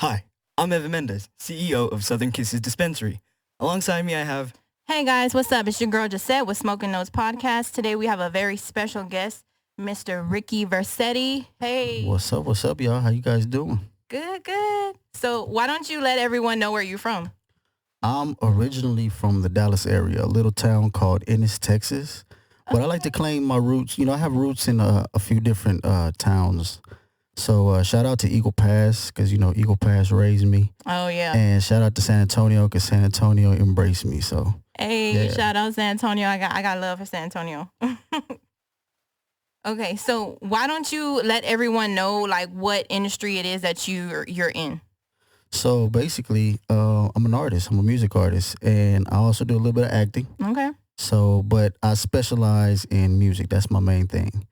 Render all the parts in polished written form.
Hi, I'm Evan Mendez, CEO of Southern Kisses Dispensary. Alongside me, I have. Hey guys, what's up? It's your girl Gisette with Smoke&Notes podcast. Today we have a very special guest, Mr. Ricky Versetti. Hey. What's up, y'all? How you guys doing? Good. So why don't you let everyone know where you're from? I'm originally from the Dallas area, a little town called Ennis, Texas. But I like to claim my roots. I have roots in a few different towns. So shout out to Eagle Pass because, Eagle Pass raised me. Oh, yeah. And shout out to San Antonio because San Antonio embraced me. So, hey, yeah. Shout out San Antonio. I got love for San Antonio. Okay, so why don't you let everyone know, like, what industry it is that you're in? So basically, I'm an artist. I'm a music artist. And I also do a little bit of acting. Okay. So, but I specialize in music. That's my main thing.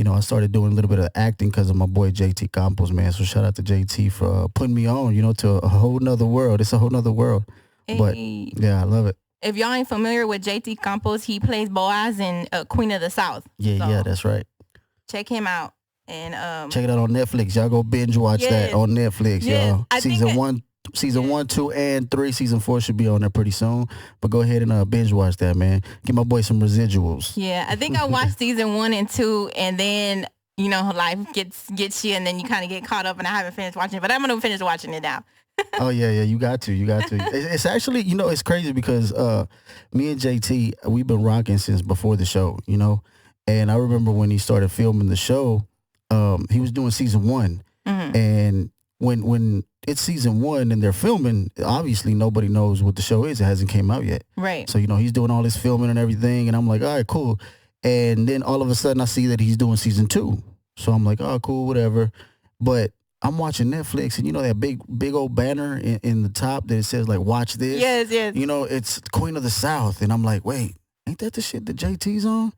I started doing a little bit of acting because of my boy JT Campos, man. So shout out to JT for putting me on, to a whole nother world. It's a whole nother world. Hey. But yeah, I love it. If y'all ain't familiar with JT Campos, he plays Boaz in Queen of the South. Yeah, that's right. Check him out. And check it out on Netflix. Y'all go binge watch that on Netflix, y'all. Season 1, 2, and 3. Season 4 should be on there pretty soon. But go ahead and binge watch that, man. Give my boy some residuals. Yeah, I think I watched season 1 and 2, and then life gets you, and then you kind of get caught up. And I haven't finished watching it, but I'm gonna finish watching it now. Oh yeah, you got to. It's actually, it's crazy because me and JT, we've been rocking since before the show, And I remember when he started filming the show, he was doing season 1, and when it's season 1 and they're filming, obviously nobody knows what the show is. It hasn't came out yet. Right. So, he's doing all this filming and everything. And I'm like, all right, cool. And then all of a sudden I see that he's doing season 2. So I'm like, oh, cool, whatever. But I'm watching Netflix and that big old banner in the top that it says like, watch this. Yes. It's Queen of the South. And I'm like, wait, ain't that the shit that JT's on?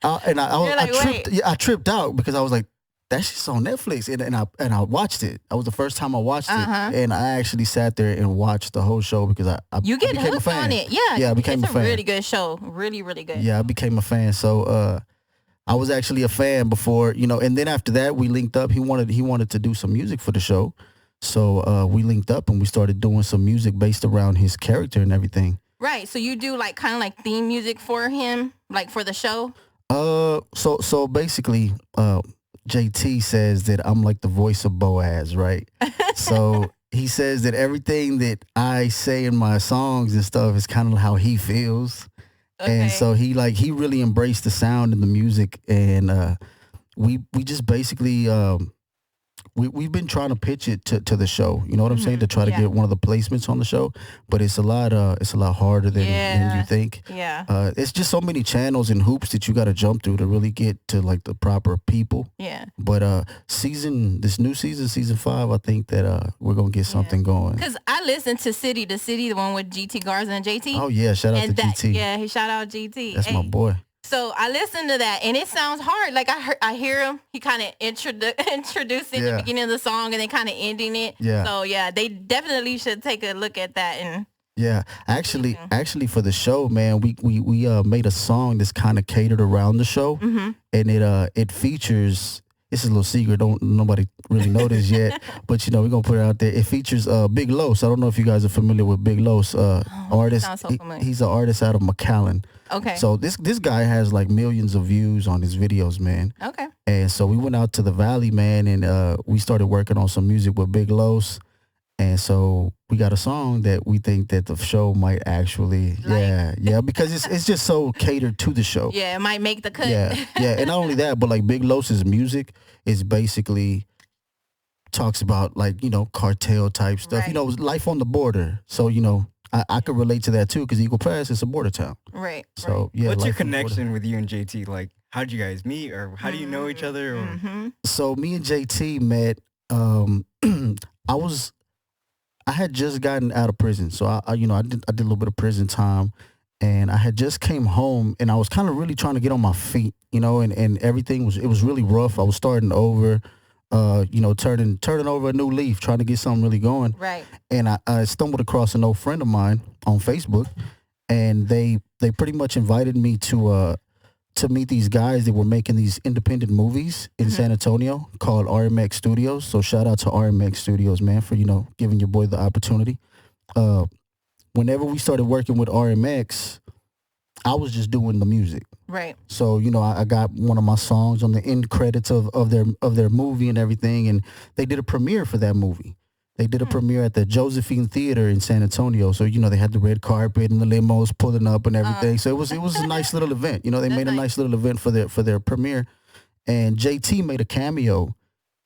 I tripped out because I was like, that shit's on Netflix, and I watched it. That was the first time I watched it, and I actually sat there and watched the whole show because I you get became hooked a fan. on it, yeah. I became a fan. It's a really good show, really good. Yeah, I became a fan. So I was actually a fan before, and then after that we linked up. He wanted to do some music for the show, so we linked up and we started doing some music based around his character and everything. Right. So you do kind of like theme music for him, like for the show. So basically, JT says that I'm like the voice of Boaz, right? So he says that everything that I say in my songs and stuff is kind of how he feels. Okay. And so he really embraced the sound and the music. And we just basically, we've been trying to pitch it to the show. You know what I'm saying? To try to get one of the placements on the show. But it's a lot harder than you think. Yeah. It's just so many channels and hoops that you got to jump through to really get to like the proper people. Yeah. But this new season, season 5, I think that we're gonna get something going. Because I listened to City to City, the one with GT Garza and JT. Oh yeah, shout out to GT. Yeah, he shout out GT. That's my boy. So I listened to that, and it sounds hard. Like I hear him. He kind of introducing the beginning of the song, and then kind of ending it. Yeah. So yeah, they definitely should take a look at that. And yeah, actually, for the show, man, we made a song that's kind of catered around the show, and it features. This is a little secret. Nobody really know this yet, but we're gonna put it out there. It features Big Los. I don't know if you guys are familiar with Big Los, artist. Sounds so familiar. He's an artist out of McAllen. Okay. So this guy has like millions of views on his videos, man. Okay. And so we went out to the Valley, man, and we started working on some music with Big Los. And so we got a song that we think that the show might actually, because it's just so catered to the show. Yeah, it might make the cut. Yeah, and not only that, but like Big Los's music is basically talks about like, cartel type stuff, Right. life on the border. So, I could relate to that too because Eagle Pass is a border town. Right. So, yeah. What's your connection with you and JT? Like, how did you guys meet, or how do you know each other? Or? So me and JT met, I had just gotten out of prison. So I did a little bit of prison time, and I had just came home, and I was kind of really trying to get on my feet, and everything was really rough. I was starting over, turning over a new leaf, trying to get something really going. Right. And I stumbled across an old friend of mine on Facebook, and they pretty much invited me to to meet these guys that were making these independent movies in San Antonio called RMX Studios. So shout out to RMX Studios, man, for, giving your boy the opportunity. Whenever we started working with RMX, I was just doing the music. Right. So, I got one of my songs on the end credits of their movie and everything. And they did a premiere for that movie. They did a premiere at the Josephine Theater in San Antonio. So, they had the red carpet and the limos pulling up and everything. So it was a nice little event. They made a nice little event for their premiere. And JT made a cameo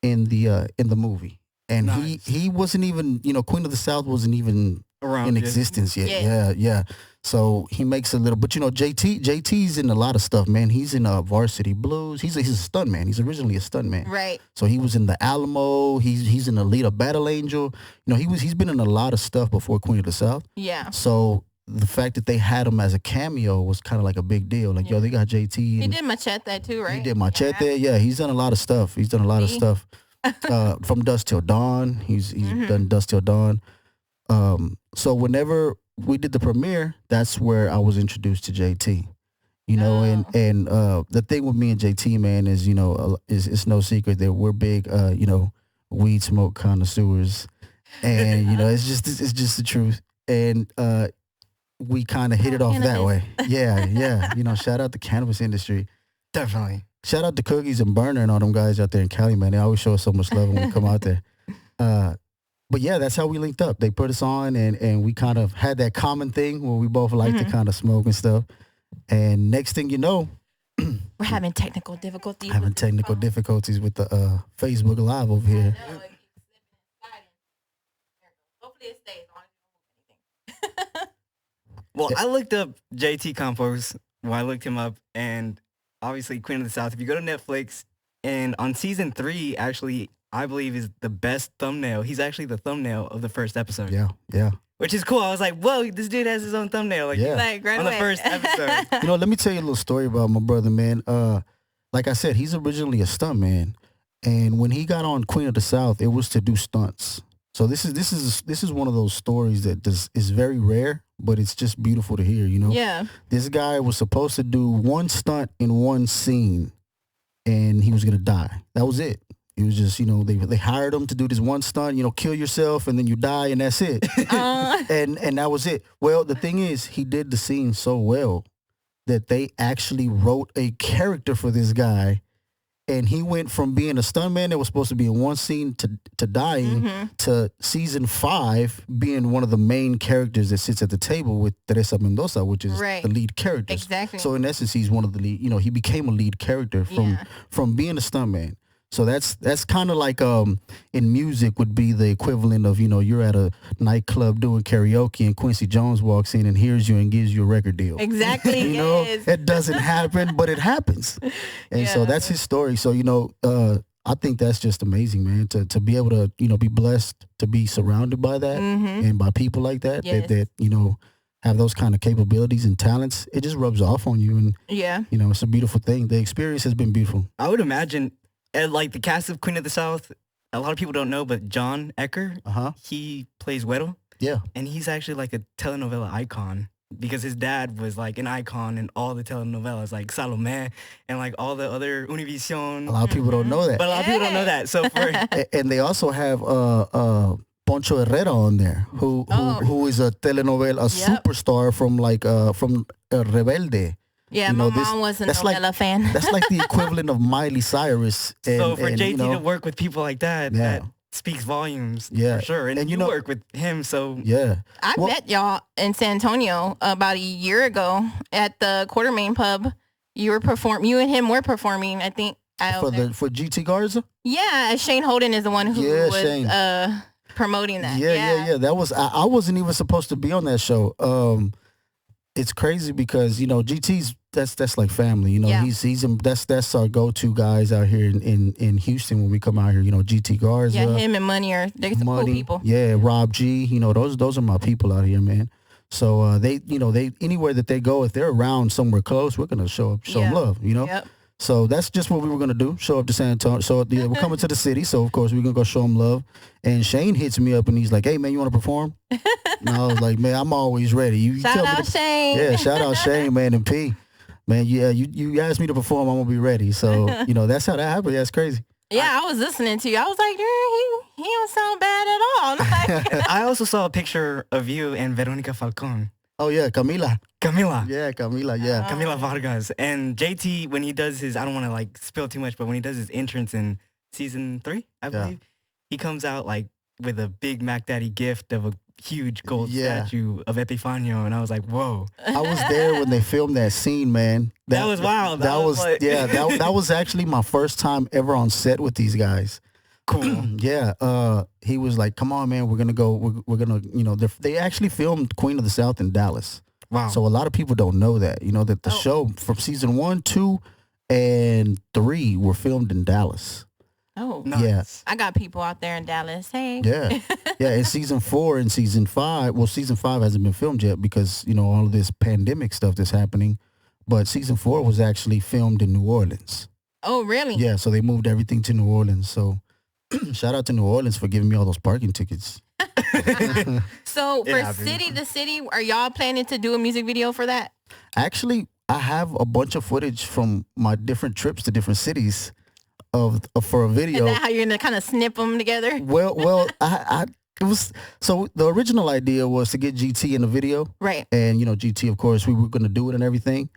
in the movie. And Nice. he wasn't even, Queen of the South wasn't even Around in yet. existence yet. Yeah. Yeah. So he makes a little, but JT's in a lot of stuff, man. He's in Varsity Blues. He's a stunt man. He's originally a stunt man. Right. So he was in the Alamo. He's in the lead of Battle Angel. He's been in a lot of stuff before Queen of the South. Yeah. So the fact that they had him as a cameo was kind of like a big deal. Like, yo, they got JT. He And did Machete too, right? he did Machete. Yeah, he's done a lot of stuff. He's done a lot of stuff. From Dusk Till Dawn. He's done Dusk Till Dawn. So whenever we did the premiere, that's where I was introduced to JT. And the thing with me and JT, man, is it's no secret that we're big weed smoke connoisseurs, and it's just the truth. And we kind of hit it off that way. Yeah. Shout out the cannabis industry. Definitely. Shout out to Cookies and Burner and all them guys out there in Cali, man. They always show us so much love when we come out there. But yeah, that's how we linked up. They put us on, and we kind of had that common thing where we both like to kind of smoke and stuff. And next thing you know, we're having technical difficulties. Difficulties with the Facebook Live over here. Hopefully it stays on. Well, I looked up JT Campos. Well, I looked him up, and obviously Queen of the South. If you go to Netflix, and on season 3, actually, I believe is the best thumbnail. He's actually the thumbnail of the first episode. Yeah. Which is cool. I was like, whoa, this dude has his own thumbnail. Like, Yeah. Like right on away. the first episode. Let me tell you a little story about my brother, man. Like I said, he's originally a stunt man, and when he got on Queen of the South, it was to do stunts. So this is one of those stories that is very rare, but it's just beautiful to hear. Yeah. This guy was supposed to do one stunt in one scene, and he was gonna die. That was it. It was just, they hired him to do this one stunt, kill yourself and then you die and that's it. And that was it. Well, the thing is, he did the scene so well that they actually wrote a character for this guy. And he went from being a stuntman that was supposed to be in one scene to dying to season 5 being one of the main characters that sits at the table with Teresa Mendoza, which is Right. the lead character. Exactly. So in essence, he's one of the lead. He became a lead character from being a stuntman. So that's kind of like in music would be the equivalent of you're at a nightclub doing karaoke and Quincy Jones walks in and hears you and gives you a record deal. Exactly. Yes. It doesn't happen, but it happens. And so that's his story. So I think that's just amazing, man. To be able to be blessed to be surrounded by that and by people like that Yes. that have those kind of capabilities and talents. It just rubs off on you, and Yeah. it's a beautiful thing. The experience has been beautiful. I would imagine, like the cast of Queen of the South, a lot of people don't know, but John Ecker, he plays Güero. Yeah. And he's actually like a telenovela icon because his dad was like an icon in all the telenovelas, like Salome and like all the other Univision. A lot of people don't know that. But a lot of people don't know that. So for And they also have Poncho Herrera on there, who is a telenovela, superstar from Rebelde. Yeah, my mom was a that's novela fan. That's like the equivalent of Miley Cyrus. So for JT to work with people like that, that speaks volumes for sure. And you work with him, so I met y'all in San Antonio about a year ago at the Quartermain pub. You and him were performing, I think. For GT Garza? Yeah, Shane Holden is the one who was promoting that. Yeah. That was I wasn't even supposed to be on that show. It's crazy because GT's that's like family. He's that's our go-to guys out here in Houston when we come out here. GT Garza. Yeah, him and Money they're some cool people. Yeah, Rob G. Those are my people out here, man. So they anywhere that they go, if they're around somewhere close, we're gonna show them love. Yep. So that's just what we were gonna do. Show up to San Antonio. So we're coming to the city. So of course we're gonna go show them love. And Shane hits me up and he's like, "Hey man, you want to perform?" And I was like, "Man, I'm always ready." Shout out Shane. Yeah, shout out Shane, man, and P. Man, yeah, you asked me to perform, I'm gonna be ready. So, that's how that happened. Yeah, it's crazy. Yeah, I was listening to you. I was like, he don't sound bad at all. Like, I also saw a picture of you and Veronica Falcon. Oh yeah, Camila. Camila. Yeah, Camila, yeah. Camila Vargas. And JT, when he does his, I don't want to like spill too much, but when he does his entrance in season 3, I believe, he comes out like with a big Mac Daddy gift of a huge gold statue of Epifanio. And I was like, whoa. I was there when they filmed that scene, man. That was wild. That was like... that was actually my first time ever on set with these guys. Cool. Yeah. He was like, come on, man, we're gonna go. We're gonna, they actually filmed Queen of the South in Dallas. Wow. So a lot of people don't know that, that the show from season 1, 2, and 3 were filmed in Dallas. Oh, nice. Yeah. I got people out there in Dallas. Hey. Yeah. Yeah. In season 4 and season 5, well, season 5 hasn't been filmed yet because, all of this pandemic stuff that's happening. But season 4 was actually filmed in New Orleans. Oh, really? Yeah. So they moved everything to New Orleans. So shout out to New Orleans for giving me all those parking tickets. So for City to City, are y'all planning to do a music video for that? Actually, I have a bunch of footage from my different trips to different cities for a video. Is that how you're gonna kind of snip them together? Well, it was, so the original idea was to get GT in the video, right? And GT, of course, we were going to do it and everything,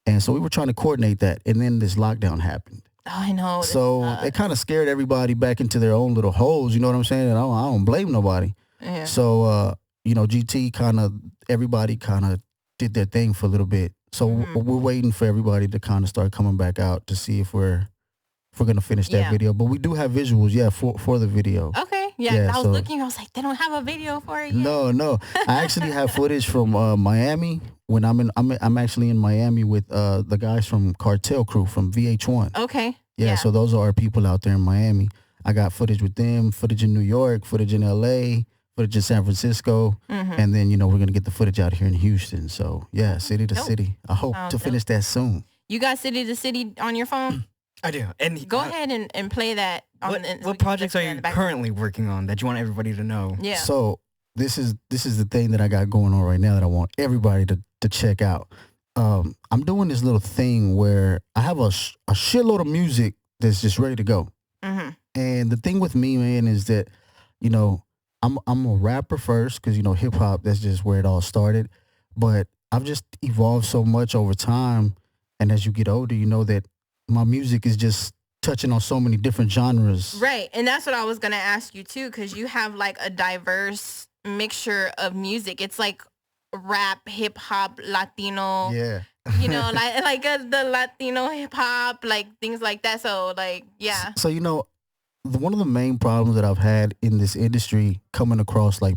and so we were trying to coordinate that, and then this lockdown happened. Oh, I know. So it kind of scared everybody back into their own little holes. You know what I'm saying? And I don't blame nobody. Yeah. So GT everybody kind of did their thing for a little bit. So we're waiting for everybody to kind of start coming back out to see if we're gonna finish that video. But we do have visuals, for the video. Okay. Yeah, I was looking. I was like, they don't have a video for it yet. No. I actually have footage from Miami when I'm actually in Miami with the guys from Cartel Crew from VH1. Okay. Yeah. So those are our people out there in Miami. I got footage with them, footage in New York, footage in LA, footage in San Francisco, and then we're gonna get the footage out here in Houston. So yeah, city to city. I hope to finish that soon. You got City to City on your phone? I do. And go ahead and play that. What projects are you currently working on that you want everybody to know? Yeah. So this is the thing that I got going on right now that I want everybody to check out. I'm doing this little thing where I have a shitload of music that's just ready to go. Mm-hmm. And the thing with me, man, is that I'm a rapper first because hip hop, that's just where it all started. But I've just evolved so much over time, and as you get older, that my music is just touching on so many different genres. Right. And that's what I was going to ask you too, because you have like a diverse mixture of music. It's like rap, hip hop, Latino. Yeah. like the Latino hip hop, like things like that. So like, yeah. So, one of the main problems that I've had in this industry coming across like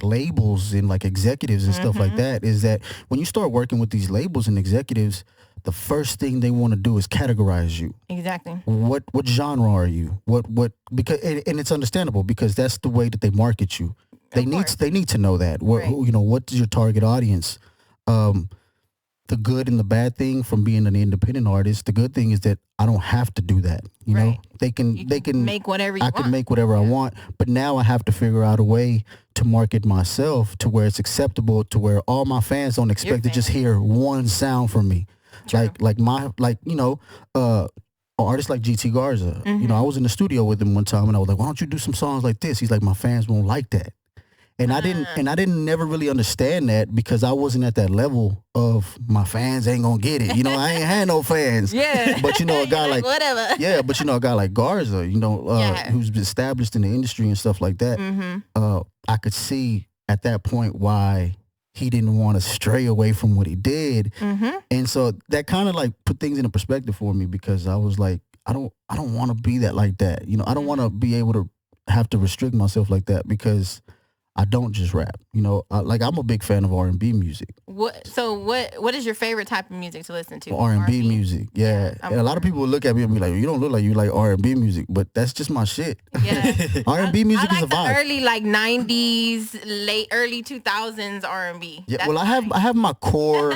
labels and like executives and stuff like that is that when you start working with these labels and executives, the first thing they want to do is categorize you. Exactly. What genre are you? What because and it's understandable because that's the way that they market you. They need to know that. What what's your target audience? The good and the bad thing from being an independent artist, the good thing is that I don't have to do that. You know, they can make whatever you want. I can make whatever I want, but now I have to figure out a way to market myself to where it's acceptable, to where all my fans don't expect to just hear one sound from me. True. Artists like GT Garza. I was in the studio with him one time and I was like, why don't you do some songs like this? He's like, my fans won't like that. And I didn't never really understand that because I wasn't at that level of my fans ain't gonna get it. I ain't had no fans. Yeah. But a guy like whatever. Yeah, but a guy like Garza, who's been established in the industry and stuff like that, I could see at that point why he didn't want to stray away from what he did. And so that kind of like put things into perspective for me because I was like, I don't want to be that like that. I don't want to be able to have to restrict myself like that because I don't just rap. I'm a big fan of R&B music. What is your favorite type of music to listen to? R&B music, yeah. And a lot of people would look at me and be like, you don't look like you like R&B music, but that's just my shit. Yeah. R&B music I like is a vibe. Early 90s, early 2000s R&B. Yeah, I have my core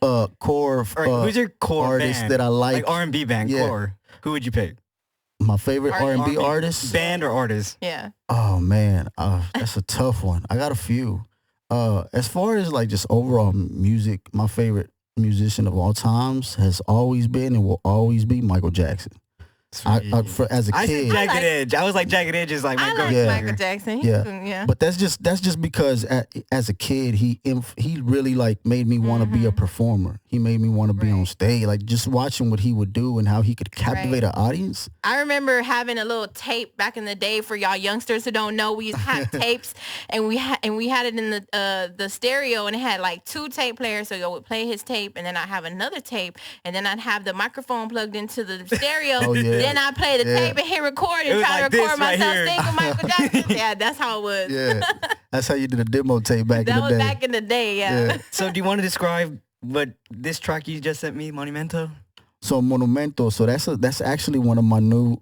who's your core artist band? that I like. Like R&B band, core. Who would you pick? My favorite R&B artist? Band or artist? Yeah. Oh, man. That's a tough one. I got a few. As far as like just overall music, my favorite musician of all times has always been and will always be Michael Jackson. As a I kid, said Jagged Edge. I was like, Jagged Edge is like my I go. like Yeah. Michael Jackson. Yeah. but that's just because as a kid he really like made me want to be a performer. He made me want to be on stage. Like just watching what he would do and how he could captivate an audience. I remember having a little tape back in the day. For y'all youngsters who don't know, we used to have tapes, and we had it in the stereo, and it had like 2 tape players. So you would play his tape, and then I'd have another tape, and then I'd have the microphone plugged into the stereo. Oh, yeah. Then I'd play the tape and hit record It and was try like to record this right myself here. singing Michael Jackson. Yeah, that's how it was. Yeah, that's how you did a demo tape back in That the was day. back in the day. Yeah. So do you want to describe what this track you just sent me, Monumento? So Monumento, so that's actually one of my new.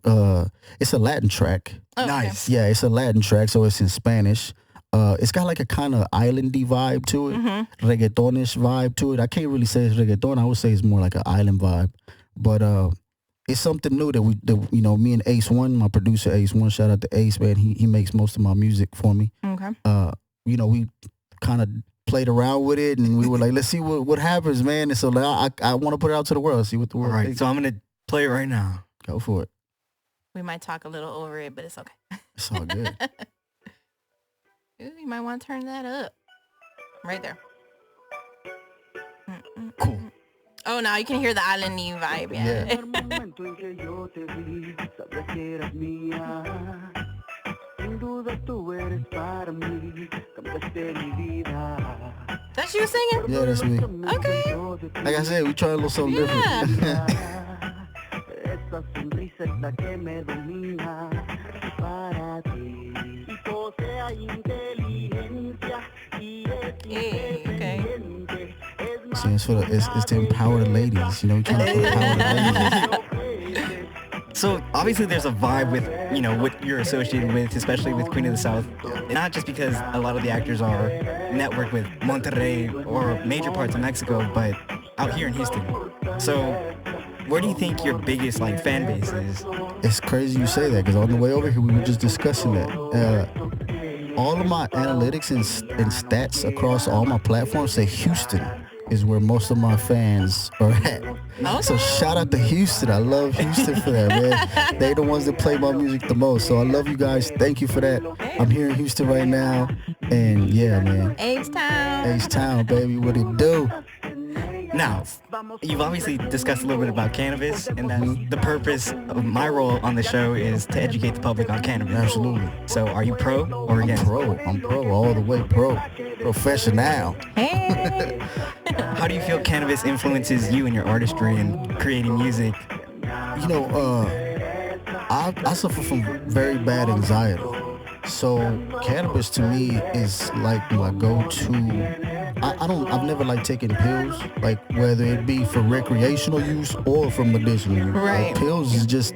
It's a Latin track. Oh, okay. Nice. Yeah, it's a Latin track, so it's in Spanish. It's got like a kind of islandy vibe to it, reggaetonish vibe to it. I can't really say it's reggaeton. I would say it's more like an island vibe. But it's something new that me and Ace One, my producer Ace One, shout out to Ace, man. He makes most of my music for me. Okay. We kind of played around with it, and we were like, let's see what happens, man. And so like, I want to put it out to the world, see what the All world right. thinks. So I'm gonna play it right now. Go for it. We might talk a little over it, but it's okay. It's all good. Ooh, you might want to turn that up. Right there. Cool. Oh, now you can hear the island-y vibe. Yeah. Yeah. momento en que yo te vi, sabía que eras mía. Sin duda tú eres para mí, cambiaste mi vida. That's you singing? Yeah, that's me. Okay. Like I said, we trying a little something different. Esa sonrisa es la que me domina para ti. Y posee inteligencia y es Hey, okay. inteligente. Es See, it's to empower the ladies, we trying to empower the ladies. So obviously there's a vibe with, what you're associated with, especially with Queen of the South. Not just because a lot of the actors are networked with Monterrey or major parts of Mexico, but out here in Houston. So where do you think your biggest fan base is? It's crazy you say that because on the way over here we were just discussing that. All of my analytics and stats across all my platforms say Houston is where most of my fans are at. Okay. So shout out to Houston. I love Houston for that, man. They the ones that play my music the most. So I love you guys. Thank you for that. I'm here in Houston right now. And yeah, man. H-Town. H-Town, baby. What it do? Now, you've obviously discussed a little bit about cannabis, and that the purpose of my role on the show is to educate the public on cannabis. Absolutely. So are you pro or I'm against? pro. I'm pro all the way. Pro. Professional. Hey. How do you feel cannabis influences you in your artistry and creating music? I suffer from very bad anxiety. So cannabis to me is like my go-to. I've never taken pills, whether it be for recreational use or for medicinal use. Right. Pills is just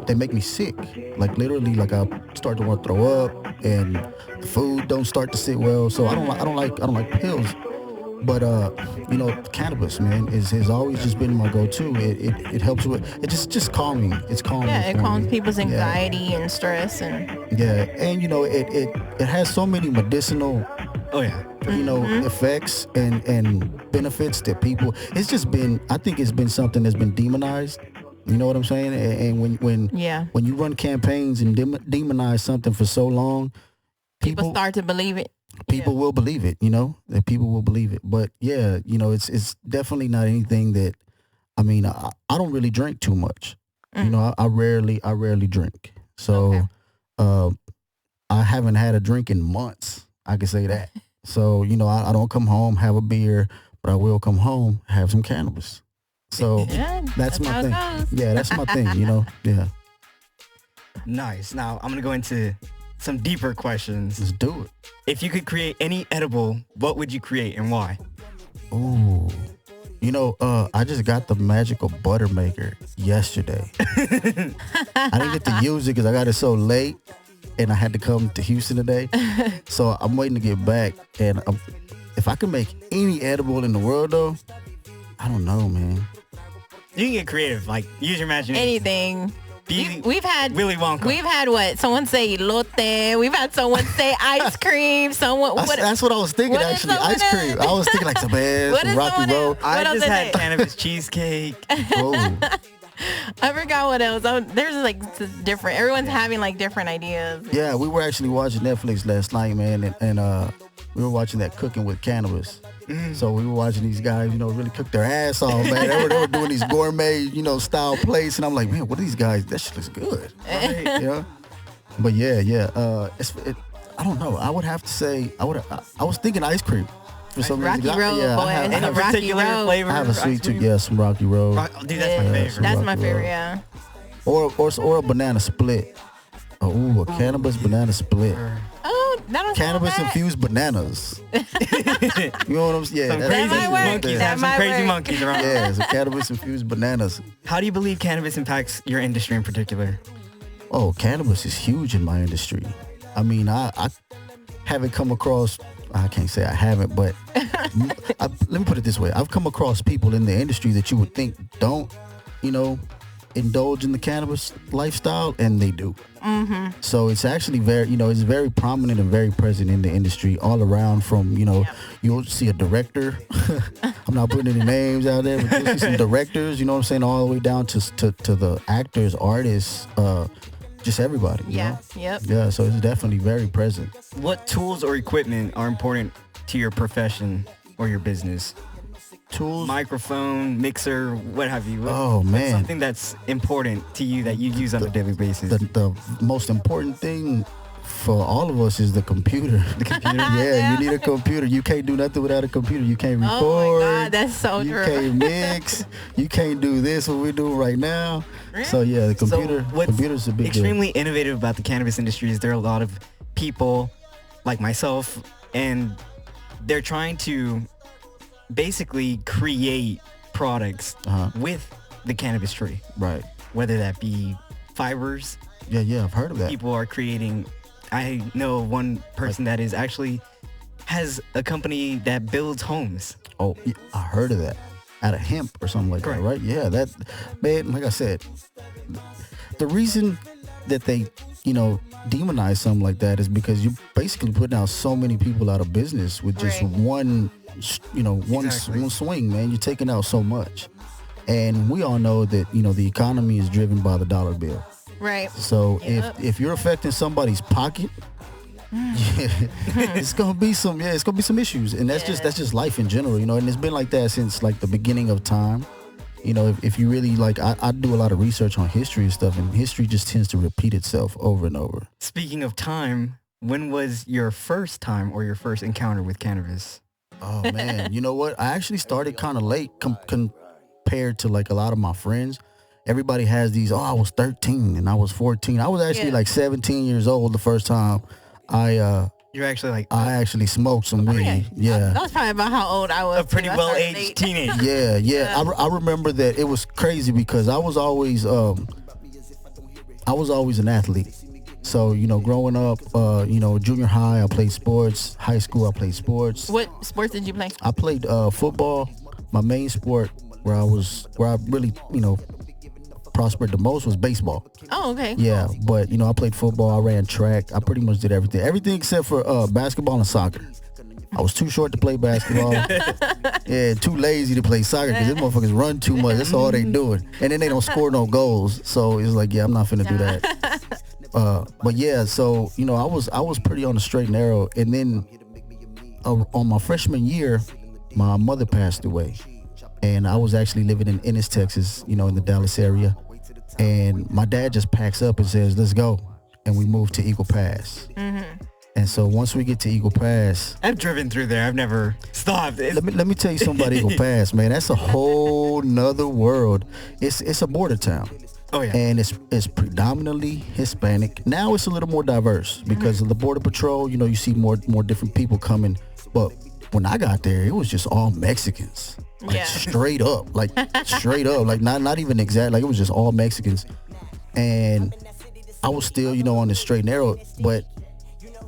they make me sick. Literally, I start to want to throw up, and the food don't start to sit well. So I don't like pills. But cannabis, man, has always just been my go-to. It helps with just calming. It's calming. Yeah, it for calms me. people's anxiety and stress and Yeah, and it has so many medicinal Oh yeah. effects and benefits that people. I think it's been something that's been demonized. You know what I'm saying? And when you run campaigns and demonize something for so long, people start to believe it. People will believe it, that people will believe it. But yeah, it's definitely not anything that, I don't really drink too much. I rarely drink. So, I haven't had a drink in months. I can say that. So, I don't come home, have a beer, but I will come home, have some cannabis. So Yeah, that's my how it thing. goes. Yeah, that's my thing, yeah. Nice. Now I'm gonna go into some deeper questions. Let's do it. If you could create any edible, what would you create and why? Ooh. I just got the magical butter maker yesterday. I didn't get to use it because I got it so late and I had to come to Houston today. So I'm waiting to get back. And if I could make any edible in the world, though, I don't know, man. You can get creative. Use your imagination. Anything. Be We've had Willy Wonka. We've had what? Someone say elote. We've had someone say ice cream. Someone. That's what I was thinking, what is actually. someone Ice cream. I was thinking like some ass, What some is Rocky someone Road. else? I What else just is had it? cannabis cheesecake. Oh, I forgot what else. There's like different. Everyone's having like different ideas. yeah, we were actually watching Netflix last night, man, and we were watching that Cooking with Cannabis. So we were watching these guys, really cook their ass off, man. They were doing these gourmet, style plates, and I'm like, man, what are these guys? That shit looks good. Right. Yeah. But yeah. I don't know. I would have to say I was thinking ice cream for some reason. Rocky Road, boy. I Any have, Rocky particular Road. flavor. I have a ice sweet tooth. cream? Yeah, some Rocky Road. Dude, that's my favorite. That's Rocky my favorite. Road. Yeah. Or a banana split. Oh, a cannabis banana split. Oh, that don't Cannabis sound bad. infused bananas. You know what I'm saying? Some Yeah, crazy might work. monkeys. That Have some might crazy work. monkeys around. Yeah, some cannabis infused bananas. How do you believe cannabis impacts your industry in particular? Oh, cannabis is huge in my industry. I mean, I haven't come across, I can't say I haven't, but let me put it this way. I've come across people in the industry that you would think don't, indulge in the cannabis lifestyle, and they do. So it's actually very, it's very prominent and very present in the industry all around from, you'll see a director. I'm not putting any names out there, but you'll see some directors, all the way down to the actors, artists, just everybody. you Yeah. know? Yep. Yeah, so it's definitely very present. What tools or equipment are important to your profession or your business? Tools. Microphone, mixer, what have you? Oh, man. Something that's important to you that you use on a daily basis. The most important thing for all of us is the computer. The computer. Yeah, you need a computer. You can't do nothing without a computer. You can't record. Oh my God, that's so you true. can't mix. You can't do this what we're doing right now. So yeah, the computer. So what's computer's a big extremely innovative about the cannabis industry is there are a lot of people like myself, and they're trying to basically create products with the cannabis tree. deal. Right. Whether that be fibers, Yeah, I've heard of that. people are creating. I know one person that is actually has a company that builds homes. Oh, yeah, I heard of that. Out of hemp or something like Correct. that, right? Yeah, that, man, like I said, the reason that they, demonize something like that is because you're basically putting out so many people out of business with just Right. one Exactly. one swing, man. You're taking out so much. And we all know that, the economy is driven by the dollar bill. Right. So Yep. if you're affecting somebody's pocket, it's gonna be some issues, and that's just life in general, and it's been like that since like the beginning of time. If you really like, I do a lot of research on history and stuff, and history just tends to repeat itself over and over. Speaking of time, when was your first time or your first encounter with cannabis? Oh man, you know what? I actually started kind of late compared to like a lot of my friends. Everybody has these. Oh, I was 13 and I was 14. I was actually Yeah. like 17 years old the first time You're actually like I actually smoked some weed. Okay. Yeah. That was probably about how old I was. a pretty too. I well started aged late. teenager. Yeah. I remember that it was crazy because I was always an athlete. So, growing up, junior high, I played sports. High school, I played sports. What sports did you play? I played football. My main sport where I really, prospered the most was baseball. Oh, okay. Yeah, but I played football. I ran track. I pretty much did everything except for basketball and soccer. I was too short to play basketball. Yeah, too lazy to play soccer because these motherfuckers run too much. That's all they doing, and then they don't score no goals. So it's like, yeah, I'm not finna do that. But yeah, so I was pretty on the straight and narrow, and then on my freshman year, my mother passed away, and I was actually living in Ennis, Texas, in the Dallas area. And my dad just packs up and says, let's go. And we moved to Eagle Pass. And so once we get to Eagle Pass, I've driven through there. I've never stopped. let me tell you something about Eagle Pass, man. That's a whole nother world. It's a border town. Oh yeah. And it's predominantly Hispanic. Now it's a little more diverse because of the Border Patrol. You see more different people coming. But when I got there, it was just all Mexicans. Like Yeah. straight up, like not even exact, like it was just all Mexicans. And I was still, on the straight and narrow, but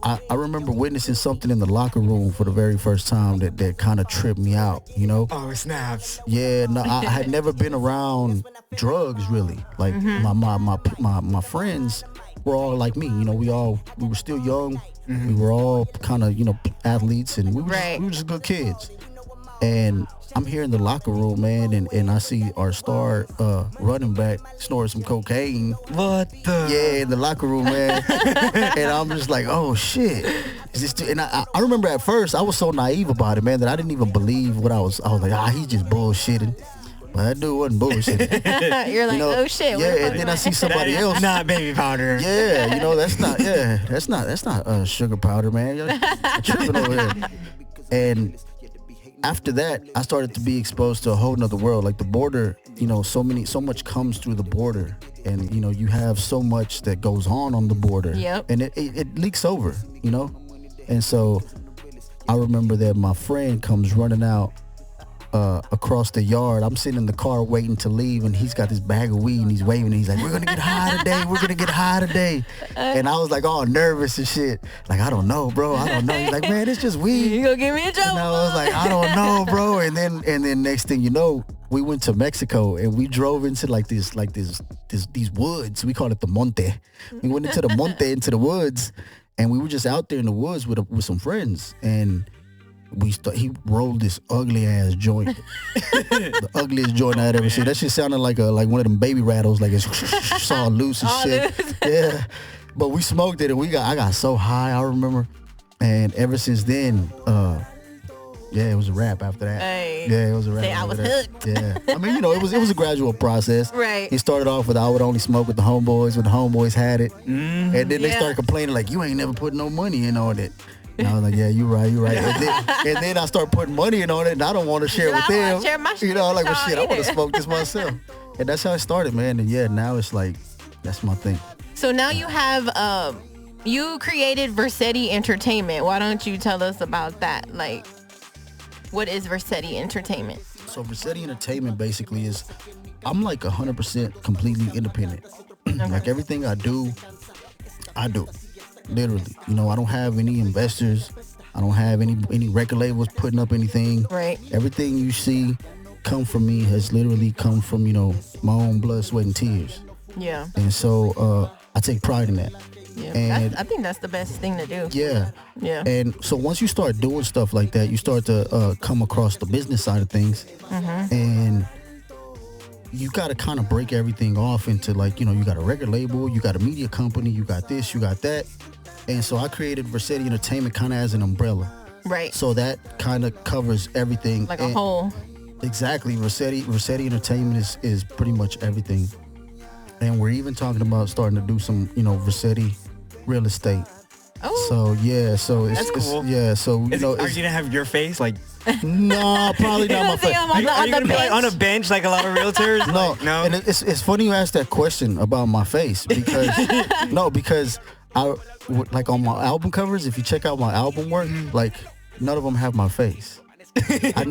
I remember witnessing something in the locker room for the very first time that kind of tripped me out, you know? Oh, snaps. Yeah, no, I had never been around drugs really. Like my friends were all like me, you know, we were still young. We were all kind of, you know, athletes, and we were just good kids. And I'm here in the locker room, man, and I see our star running back snorting some cocaine. What the? Yeah, in the locker room, man. And I'm just like, oh shit. Is this and I remember at first I was so naive about it, man, that I didn't even believe what I was like, he's just bullshitting. But that dude wasn't bullshitting. You're like, You know, oh shit. yeah, and then I see somebody else. Not baby powder. Yeah, you know, that's not sugar powder, man. You're tripping over here. And after that, I started to be exposed to a whole nother world. Like the border, you know, so much comes through the border, and you know, you have so much that goes on the border. Yep. And it leaks over, you know. And so I remember that my friend comes running out across the yard. I'm sitting in the car waiting to leave, and he's got this bag of weed, and he's waving, and he's like, we're gonna get high today, we're gonna get high today. And I was like all nervous and shit, like, I don't know, bro, I don't know. He's like, man, it's just weed. You gonna get me in trouble? And I was like, I don't know, bro. And then next thing you know, we went to Mexico, and we drove into these woods. We call it the monte. We went into the monte, into the woods, and we were just out there in the woods with some friends, and he rolled this ugly ass joint, the ugliest joint I had ever seen. That shit sounded like one of them baby rattles, like it's all loose and shit. Loose. Yeah, but we smoked it, and I got so high, I remember, and ever since then, yeah, it was a wrap after that. Hey. Yeah, it was a wrap. Say I was hooked. Yeah, I mean, you know, it was a gradual process. Right. It started off with I would only smoke with the homeboys when the homeboys had it, and then they started complaining like, you ain't never put no money in on it. And I was like, yeah, you're right. And then I start putting money in on it, and I don't want to share with them. Share my You know, like, well, shit, I want to either. smoke this myself. And that's how it started, man. And yeah, now it's like, that's my thing. So now you have, you created Versetti Entertainment. Why don't you tell us about that? Like, what is Versetti Entertainment? So Versetti Entertainment basically is, I'm like 100% completely independent. Like everything I do. Literally. You know, I don't have any investors. I don't have any record labels putting up anything. Right. Everything you see come from me has literally come from, you know, my own blood, sweat, and tears. Yeah. And so I take pride in that. Yeah. And I think that's the best thing to do. yeah. Yeah. And so once you start doing stuff like that, you start to come across the business side of things. And you got to kind of break everything off into, like, you know, you got a record label, you got a media company, you got this, you got that. And so I created Versetti Entertainment kind of as an umbrella. Right. So that kind of covers everything. Like a whole. Exactly. Versetti Entertainment is pretty much everything. And we're even talking about starting to do some, you know, Versetti real estate. Oh. So yeah, so it's, That's cool. yeah, so you know, Are you gonna have your face like? no, probably not my face. Are you gonna be like on a bench like a lot of realtors? No, Like, no. And it's funny you asked that question about my face because because I like on my album covers. If you check out my album work, like none of them have my face. I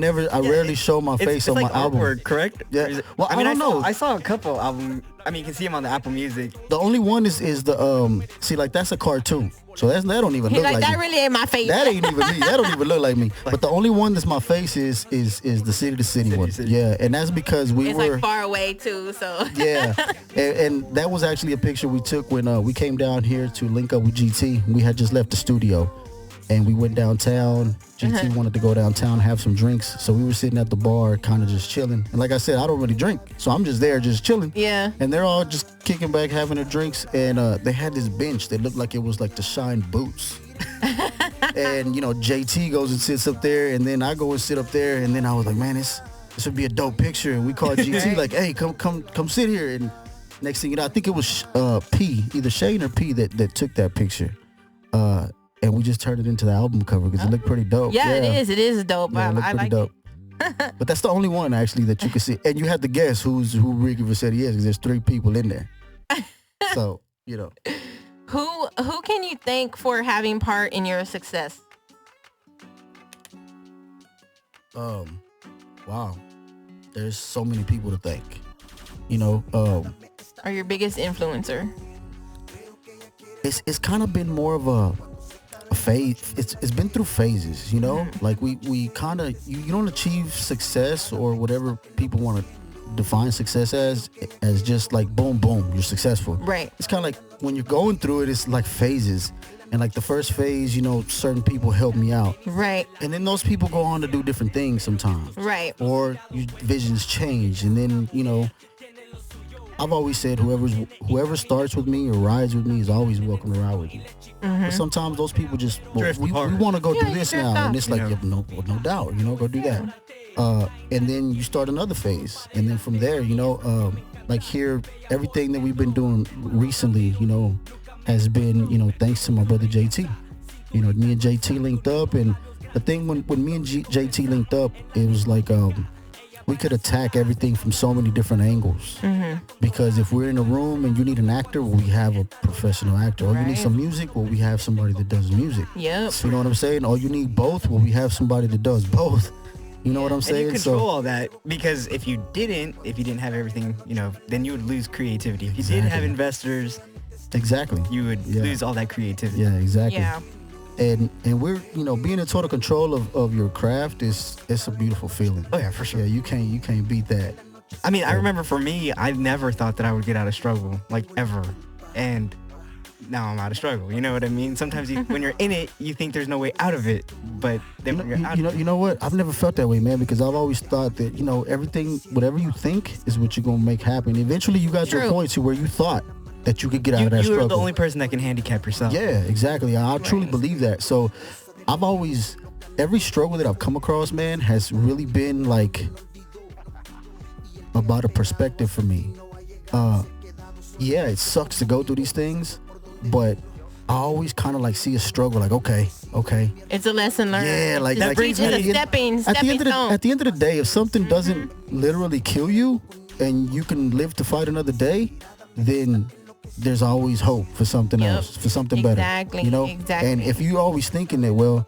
rarely show my face it's on like my album. artwork, correct? Yeah. Or is it- Well, I don't know. I saw a couple album. I mean, you can see them on the Apple Music. The only one is the see, like that's a cartoon. So that don't even He's look like, like that me. really ain't my face. That ain't even me. That don't even look like me. But the only one that's my face is the city to city one. City. Yeah, and that's because we It's were like far away too, so. yeah, and that was actually a picture we took when we came down here to link up with GT. We had just left the studio, and we went downtown. GT wanted to go downtown, have some drinks, so we were sitting at the bar, kind of just chilling. And like I said, I don't really drink, so I'm just there, just chilling. Yeah. And they're all just kicking back, having their drinks, and they had this bench that looked like it was like the Shine boots. And you know, JT goes and sits up there, and then I go and sit up there, and then I was like, man, this would be a dope picture. And we called GT like, hey, come sit here. And next thing you know, I think it was P, either Shane or P that took that picture. And we just turned it into the album cover because it looked pretty dope. Yeah, it is. It is dope. Yeah, it looked I pretty like dope. But that's the only one actually that you can see. And you had to guess who Ricky Versetti is because there's 3 people in there. So, you know. it. Who can you thank for having part in your success? Wow. There's so many people to thank. You know, Or your biggest influencer? it's kind of been more of a phase. It's been through phases, you know. Like we kind of you don't achieve success or whatever people want to define success as just like boom boom you're successful. Right. It's kind of like when you're going through it, it's like phases. And like the first phase, you know, certain people help me out. Right. And then those people go on to do different things sometimes. Right. Or your visions change. And then, you know, I've always said whoever starts with me or rides with me is always welcome to ride with me. But sometimes those people just, we want to go do this now. And it's like, no doubt, you know, go do that. And then you start another phase. And then from there, you know, like here, everything that we've been doing recently, you know, has been, you know, thanks to my brother JT. You know, me and JT linked up, and the thing when me and JT linked up, it was like we could attack everything from so many different angles. Because if we're in a room and you need an actor, well, we have a professional actor. Or you need some music, well, we have somebody that does music. Yep. So you know what I'm saying? Or you need both, well, we have somebody that does both. You know what I'm saying? And you control all that, because if you didn't have everything, you know, then you would lose creativity. If you didn't have investors, exactly, you would lose all that creativity. Yeah, exactly. Yeah. And we're, you know, being in total control of your craft it's a beautiful feeling. Oh yeah, for sure. Yeah, you can't beat that. I mean, I remember for me, I never thought that I would get out of struggle, like ever. And now I'm out of struggle. You know what I mean? Sometimes when you're in it, you think there's no way out of it. But then when you're out you know what? I've never felt that way, man, because I've always thought that, you know, everything, whatever you think is what you're going to make happen. Eventually you got to a point to where you thought that you could get out of that struggle. You're the only person that can handicap yourself. Yeah, exactly. I truly believe that. So I've always, every struggle that I've come across, man, has really been like about a perspective for me. Yeah, it sucks to go through these things, but I always kind of like see a struggle, like okay. It's a lesson learned. Yeah, like that brings a stepping stone. At the end of the day, if something doesn't literally kill you and you can live to fight another day, then there's always hope for something else, for something better. Exactly. You know? Exactly. And if you're always thinking that, well,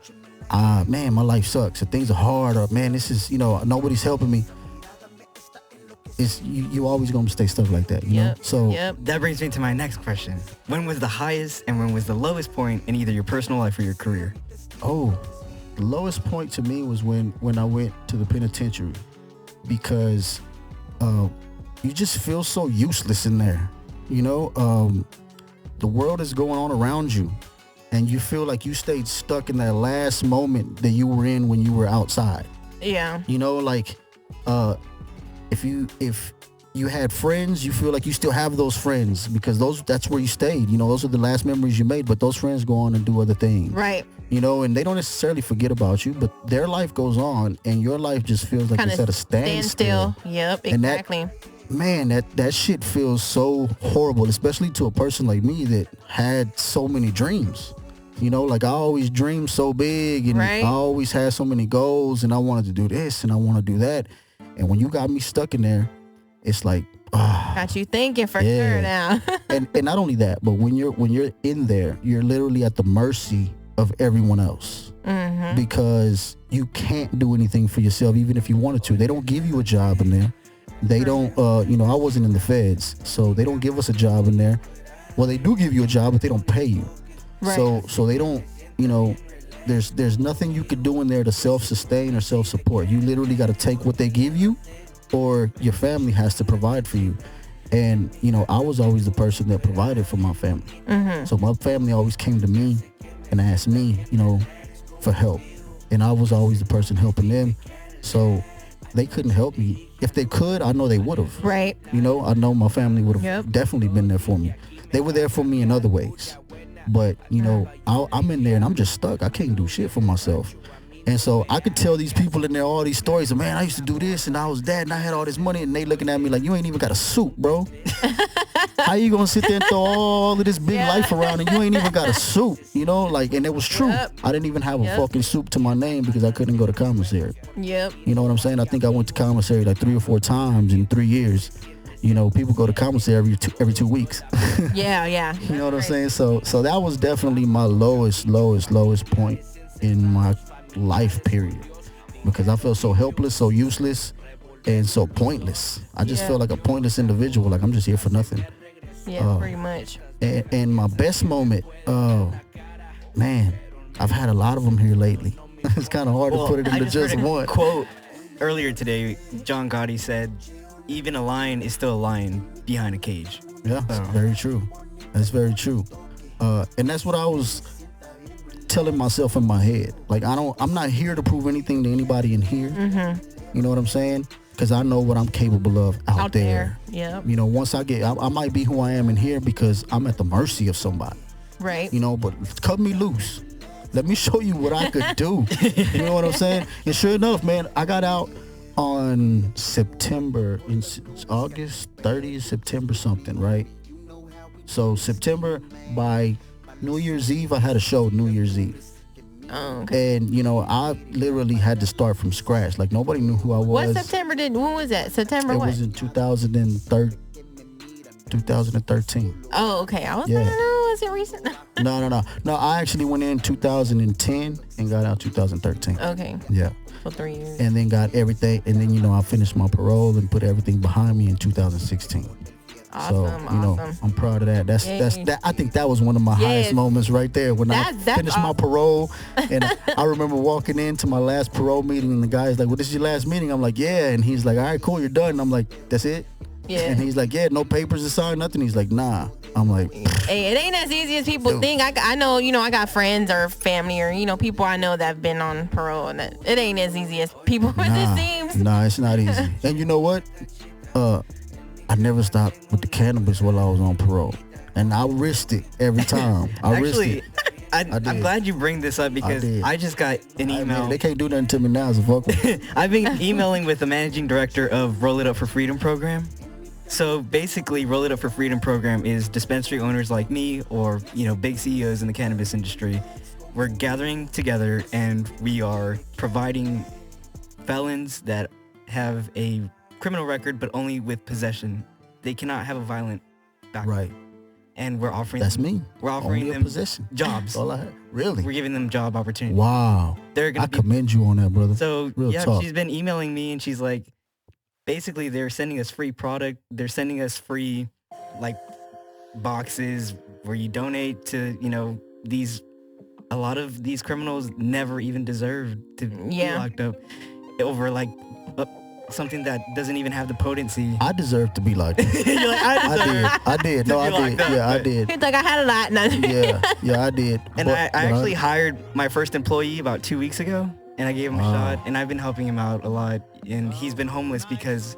man, my life sucks, or things are hard, or man, this is, you know, nobody's helping me, it's you always gonna stay stuck like that, you know? So that brings me to my next question. When was the highest and when was the lowest point in either your personal life or your career? Oh, the lowest point to me was when I went to the penitentiary, because you just feel so useless in there. You know, the world is going on around you, and you feel like you stayed stuck in that last moment that you were in when you were outside. Yeah. You know, like if you had friends, you feel like you still have those friends, because that's where you stayed. You know, those are the last memories you made, but those friends go on and do other things. Right. You know, and they don't necessarily forget about you, but their life goes on, and your life just feels like it's at a standstill. Yep, exactly. Man, that shit feels so horrible, especially to a person like me that had so many dreams. You know, like I always dreamed so big, and I always had so many goals, and I wanted to do this and I want to do that. And when you got me stuck in there, it's like, got you thinking for sure now. and not only that, but when you're in there, you're literally at the mercy of everyone else, because you can't do anything for yourself, even if you wanted to. They don't give you a job in there. They don't, you know, I wasn't in the feds, so they don't give us a job in there. Well, they do give you a job, but they don't pay you. Right. So they don't, you know, there's nothing you could do in there to self-sustain or self-support. You literally got to take what they give you, or your family has to provide for you. And, you know, I was always the person that provided for my family. So my family always came to me and asked me, you know, for help. And I was always the person helping them. So they couldn't help me. If they could, I know they would have. Right. You know, I know my family would have definitely been there for me. They were there for me in other ways. But, you know, I'm in there and I'm just stuck. I can't do shit for myself. And so I could tell these people in there all these stories of, man, I used to do this and I was that and I had all this money, and they looking at me like, you ain't even got a suit, bro. How you gonna sit there and throw all of this big life around and you ain't even got a suit, you know? Like, and it was true. I didn't even have a fucking suit to my name because I couldn't go to commissary. You know what I'm saying? I think I went to commissary like 3 or 4 times in 3 years. You know, people go to commissary every 2 weeks. Yeah. You know what I'm saying? So that was definitely my lowest point in my life period, because I felt so helpless, so useless, and so pointless. I just felt like a pointless individual, like I'm just here for nothing. Pretty much. And my best moment, man, I've had a lot of them here lately. It's kind of hard to put it I into just just heard a one. quote earlier today. John Gotti said, "Even a lion is still a lion behind a cage." Yeah, that's very true. That's very true. And that's what I was telling myself in my head. Like, I'm not here to prove anything to anybody in here. Mm-hmm. You know what I'm saying? Because I know what I'm capable of out there. Yeah. You know, once I might be who I am in here because I'm at the mercy of somebody. Right. You know, but cut me loose. Let me show you what I could do. You know what I'm saying? And sure enough, man, I got out on August 30th, September something, right? So September, by New Year's Eve, I had a show New Year's Eve. Oh, okay. And, you know, I literally had to start from scratch. Like, nobody knew who I was. What September when was that? September It what? was in 2013. Oh, okay. I was Yeah. like, oh, is it recent? No. I actually went in 2010 and got out 2013. Okay. Yeah. For 3 years. And then got everything. And then, you know, I finished my parole and put everything behind me in 2016. Awesome, So, you know, awesome. I'm proud of that. That's Yay. that. I think that was one of my highest moments right there when I That's finished my awesome. parole. And I remember walking into my last parole meeting, and the guy's like, "Well, this is your last meeting." I'm like, "Yeah," and he's like, "All right, cool, you're done." And I'm like, "That's it?" Yeah. And he's like, "Yeah, no papers to sign, nothing." He's like, "Nah." I'm like, Hey, it ain't as easy as people think. I know, you know, I got friends or family or, you know, people I know that have been on parole, and it ain't as easy as people as it seems. Nah, it's not easy. And you know what? I never stopped with the cannabis while I was on parole, and I risked it every time. Actually, I did. I'm glad you bring this up because did. I just got an email. They can't do nothing to me now, so fuck with me. I've been emailing with the managing director of Roll It Up for Freedom program. So basically, Roll It Up for Freedom program is dispensary owners like me or, you know, big CEOs in the cannabis industry. We're gathering together and we are providing felons that have a criminal record, but only with possession. They cannot have a violent background. Right. And we're offering That's them, me. We're offering Only a them possession. jobs. That's all I had. Really? We're giving them job opportunities. Wow. They're gonna I be commend you on that, brother. So Real yeah, talk. she's been emailing me and she's like, basically they're sending us free product. They're sending us free like boxes where you donate to, you know, a lot of these criminals never even deserve to be locked up over like something that doesn't even have the potency. I deserve to be locked up. You're like, I did. No, be I did. locked up, Yeah, I but- did. He's like, I had a lot. No. Yeah, I did. And I actually hired my first employee about 2 weeks ago, and I gave him a shot, and I've been helping him out a lot. And he's been homeless because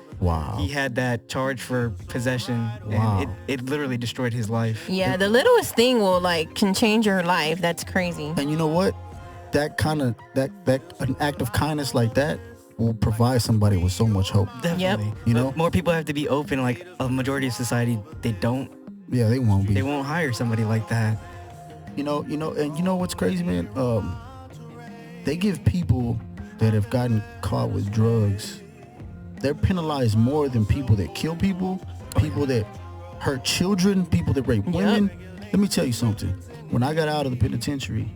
he had that charge for possession, and it literally destroyed his life. Yeah, the littlest thing can change your life. That's crazy. And you know what? That kind of an act of kindness like that will provide somebody with so much hope. Definitely. You But know? more people have to be open. Like a majority of society, they don't. Yeah, they won't be. They won't hire somebody like that. You know, and you know what's crazy, man? They give people that have gotten caught with drugs, they're penalized more than people that kill people, people that hurt children, people that rape women. Let me tell you something. When I got out of the penitentiary,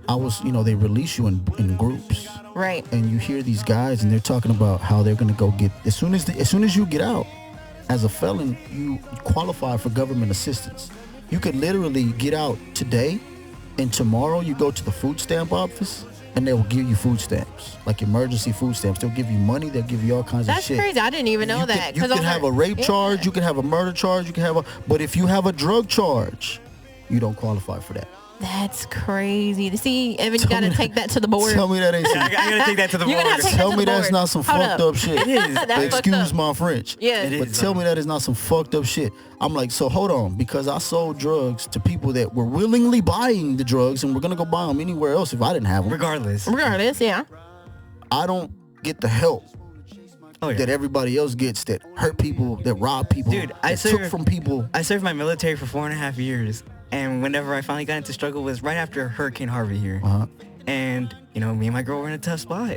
I was, you know, they release you in groups. Right. And you hear these guys and they're talking about how they're going to go get, as soon as you get out, as a felon, you qualify for government assistance. You could literally get out today and tomorrow you go to the food stamp office and they will give you food stamps, like emergency food stamps. They'll give you money. They'll give you all kinds of shit. That's crazy. I didn't even know that. You can have a rape charge. You can have a murder charge. But if you have a drug charge, you don't qualify for that. That's crazy. See, Evan, you got to take that to the board. Tell me that ain't some, I gotta take that to the You're gonna board. have to take tell that me to the that's board. not some Hold fucked up shit. It is. That's fucked Excuse up. my French. Yeah. It But is, tell though. me that is not some fucked up shit. I'm like, so hold on, because I sold drugs to people that were willingly buying the drugs and were gonna go buy them anywhere else if I didn't have them. Regardless. Regardless, yeah. I don't get the help Oh yeah. that everybody else gets that hurt people, that rob people, Dude, I that took served- from people. I served my military for 4.5 years, and whenever I finally got into struggle was right after Hurricane Harvey here. Uh-huh. And, you know, me and my girl were in a tough spot.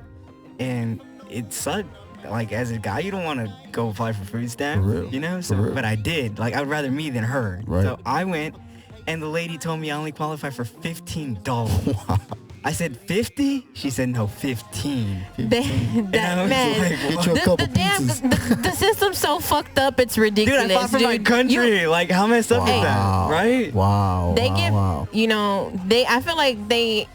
And it sucked. Like, as a guy, you don't want to go apply for food stamp, For real. you know? For So, real. but I did. Like, I would rather me than her. Right. So I went, and the lady told me I only qualify for $15. I said 50. She said no, 15. That I was man, like, Get you a couple pizzas. the system's so fucked up. It's Dude, ridiculous. I fought for my country. Like, how messed up is that, right? Wow. They wow, give, wow. you know, I feel like they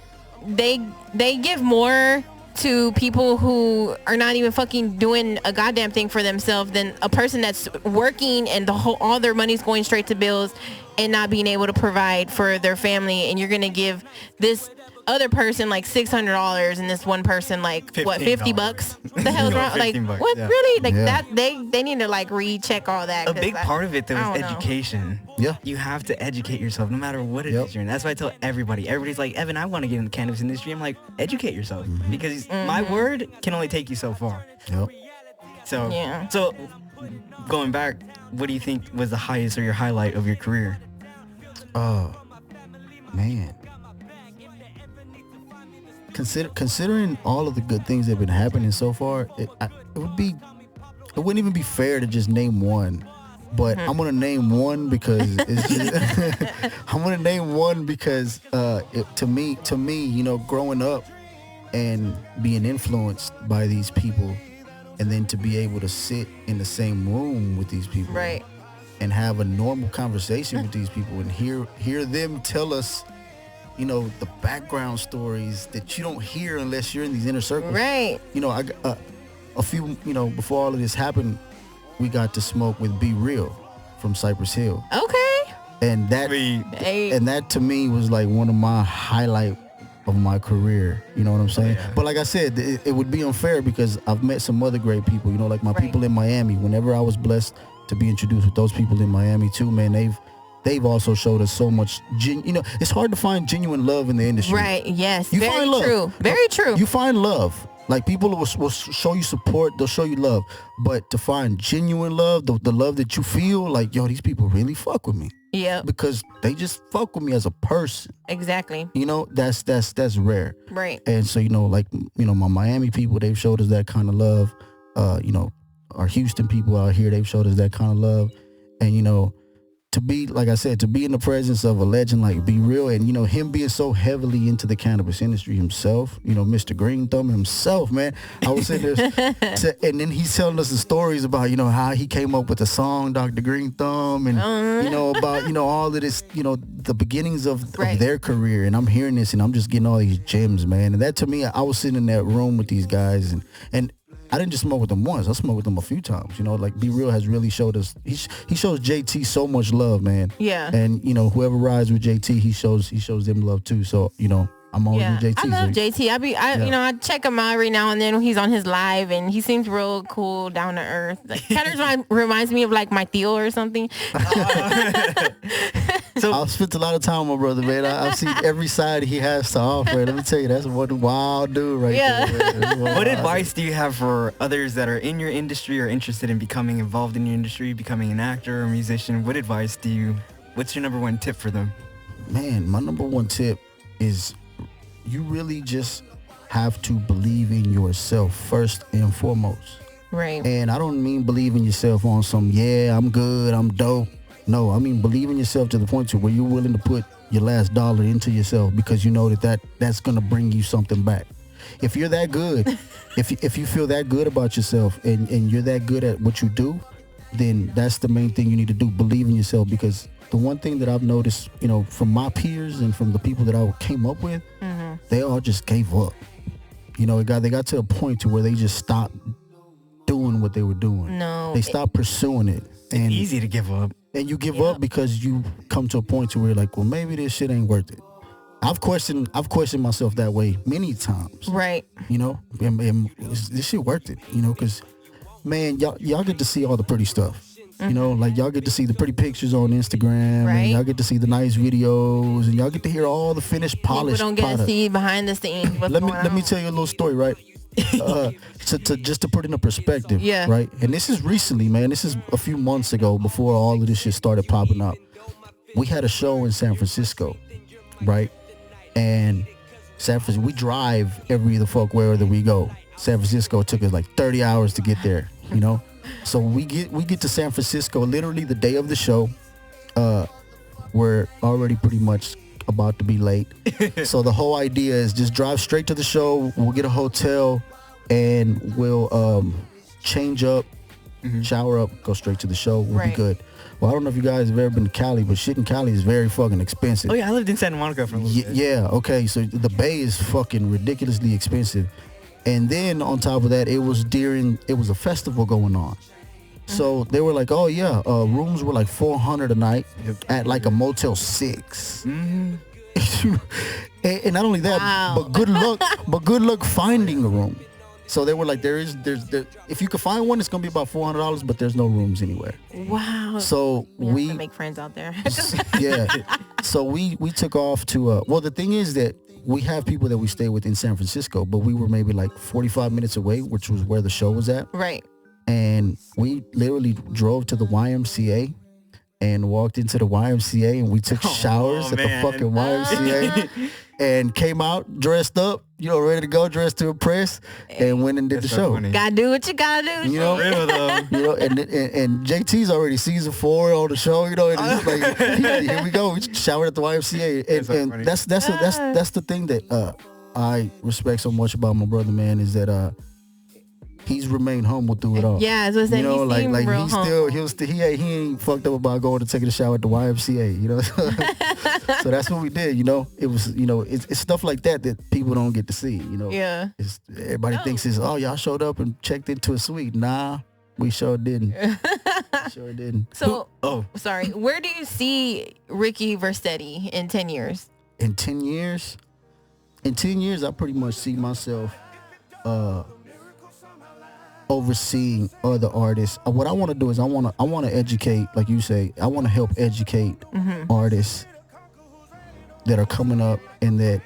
give more to people who are not even fucking doing a goddamn thing for themselves than a person that's working and all their money's going straight to bills and not being able to provide for their family. And you're gonna give this other person like $600 and this one person like what, $50? The hell's wrong? Like, $15, what? yeah. Really? Like Yeah. that? They need to like recheck all that. A 'cause big part of it though I is don't know. education. Yeah. You have to educate yourself no matter what it Yep. is you're in. That's why I tell everybody. Everybody's like, Evan, I want to get in the cannabis industry. I'm like, educate yourself because my word can only take you so far. Yep. So, Yeah. so going back, what do you think was the highest or your highlight of your career? Oh, man. Considering all of the good things that have been happening so far, it wouldn't even be fair to just name one. But I'm gonna name one because it's just, I'm gonna name one because to me, you know, growing up and being influenced by these people, and then to be able to sit in the same room with these people, Right. and have a normal conversation with these people and hear them tell us, you know, the background stories that you don't hear unless you're in these inner circles. Right. You know, a few, you know, before all of this happened, we got to smoke with Be Real from Cypress Hill, Okay. and that Hey. and that to me was like one of my highlight of my career. You know what I'm saying? Yeah. But like I said, it would be unfair because I've met some other great people. You know, like my Right. people in Miami. Whenever I was blessed to be introduced with those people in Miami too, man, they've also showed us so much. You know, it's hard to find genuine love in the industry. Right. Yes. You Very find love. true. Very true. You find love. Like people will show you support, they'll show you love. But to find genuine love, the love that you feel, like, yo, these people really fuck with me. Yeah. Because they just fuck with me as a person. Exactly. You know, that's rare. Right. And so, you know, like, you know, my Miami people, they've showed us that kind of love. You know, our Houston people out here, they've showed us that kind of love. And, you know, to be, like I said, to be in the presence of a legend like Be Real, and, you know, him being so heavily into the cannabis industry himself, you know, Mr. Green Thumb himself, man. I was sitting there, and then he's telling us the stories about, you know, how he came up with the song Dr. Green Thumb, and, you know, about, you know, all of this, you know, the beginnings of their career. And I'm hearing this, and I'm just getting all these gems, man. And that, to me, I was sitting in that room with these guys, and I didn't just smoke with them once. I smoked with them a few times. You know, like Be Real has really showed us. He shows JT so much love, man. Yeah. And you know, whoever rides with JT, he shows them love too. So you know, I'm always with JT. I love so, JT. You know, I check him out every now and then when he's on his live, and he seems real cool, down to earth. Like, kind of reminds me of like my Theo or something. So I've spent a lot of time with my brother, man. I've seen every side he has to offer. Let me tell you, that's one wild dude right there. Man. What advice do you have for others that are in your industry or interested in becoming involved in your industry, becoming an actor or musician? What's your number one tip for them? Man, my number one tip is you really just have to believe in yourself first and foremost. Right. And I don't mean believe in yourself on some, yeah, I'm good, I'm dope. No, I mean believe in yourself to the point to where you're willing to put your last dollar into yourself because you know that's going to bring you something back. If you're that good, if you feel that good about yourself and you're that good at what you do, then that's the main thing you need to do. Believe in yourself, because the one thing that I've noticed, you know, from my peers and from the people that I came up with, they all just gave up. You know, they got to a point to where they just stopped doing what they were doing. No. They stopped pursuing it. And It's easy to give up. And you give up because you come to a point to where you're like, well, maybe this shit ain't worth it. I've questioned myself that way many times. Right. You know, and is this shit worth it? You know, because, man, y'all get to see all the pretty stuff. You know, like y'all get to see the pretty pictures on Instagram. Right. And y'all get to see the nice videos, and y'all get to hear all the finished polished People don't get product. to see behind the scenes. What's Let going me on. tell you a little story, right? To just to put it in perspective, Yeah. right? And this is recently, man. This is a few months ago, before all of this shit started popping up. We had a show in San Francisco, right? And San Francisco, we drive every the fuck wherever we go. San Francisco took us like 30 hours to get there, you know? So we get to San Francisco literally the day of the show. We're already pretty much about to be late. So the whole idea is just drive straight to the show. We'll get a hotel and we'll change up, shower up, go straight to the show. We'll be good. Well, I don't know if you guys have ever been to Cali, but shit in Cali is very fucking expensive. Oh yeah, I lived in Santa Monica for a little bit. Yeah, okay. So the Bay is fucking ridiculously expensive. And then on top of that, it was a festival going on. So they were like, oh yeah, rooms were like $400 a night at like a Motel 6. And not only that, but good luck finding a room. So they were like, there's if you could find one, it's gonna be about $400, but there's no rooms anywhere. Wow. So we have to make friends out there. Yeah. So we took off to well, the thing is that we have people that we stay with in San Francisco, but we were maybe like 45 minutes away, which was where the show was at. Right. And we literally drove to the YMCA and walked into the YMCA and we took showers at the fucking YMCA and came out dressed up, ready to go, dressed to impress, and went and did the show. Funny. Gotta do what you gotta do. And JT's already season 4 on the show, and it's like, here we go, we showered at the YMCA, and that's the thing that I respect so much about my brother, man, is that he's remained humble through it all. Yeah, I was gonna say, he ain't fucked up about going to take a shower at the YMCA, So that's what we did, It was, it's stuff like that people don't get to see, Yeah. Everybody thinks it's, oh, y'all showed up and checked into a suite. Nah, we sure didn't. Sure didn't. So, sorry. Where do you see Ricky Versetti in 10 years? In 10 years? In 10 years, I pretty much see myself overseeing other artists. What I want to do is I want to educate, like you say, I want to help educate artists that are coming up, and that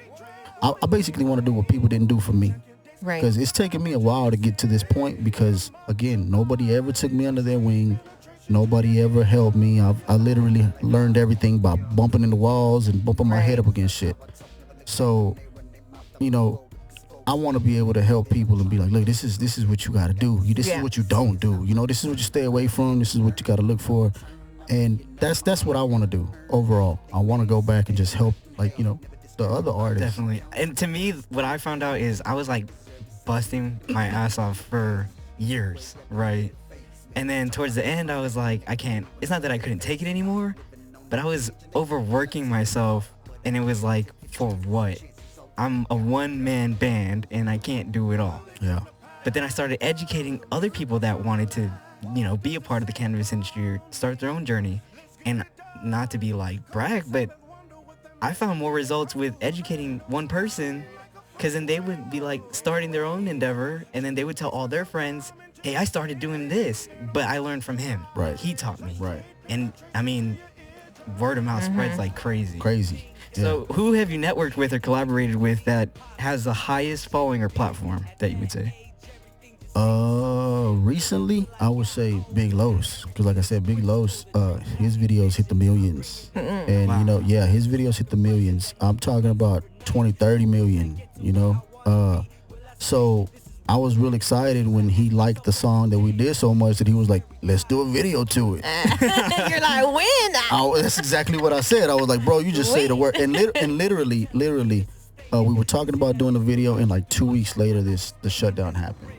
I basically want to do what people didn't do for me. Right. Because it's taken me a while to get to this point, because again, nobody ever took me under their wing. Nobody ever helped me. I literally learned everything by bumping into walls and bumping my head up against shit. So, I want to be able to help people and be like, look, this is what you got to do. This is what you don't do. This is what you stay away from. This is what you got to look for. And that's what I want to do overall. I want to go back and just help, the other artists. Definitely. And to me, what I found out is I was like busting my ass off for years, right? And then towards the end, I was like, it's not that I couldn't take it anymore, but I was overworking myself, and it was like, for what? I'm a one-man band, and I can't do it all. Yeah. But then I started educating other people that wanted to, be a part of the cannabis industry or start their own journey. And not to be like brag, but I found more results with educating one person, because then they would be like starting their own endeavor, and then they would tell all their friends, hey, I started doing this, but I learned from him. Right. He taught me. Right. And I mean, word of mouth spreads like crazy. Yeah. So who have you networked with or collaborated with that has the highest following or platform that you would say? Recently, I would say Big Los, because like I said, Big Los, his videos hit the millions. And, Wow. His videos hit the millions. I'm talking about 20, 30 million, So I was real excited when he liked the song that we did so much that he was like, let's do a video to it. You're like, when? That's exactly what I said. I was like, bro, you just say the word. And literally, we were talking about doing a video, and like 2 weeks later, the shutdown happened.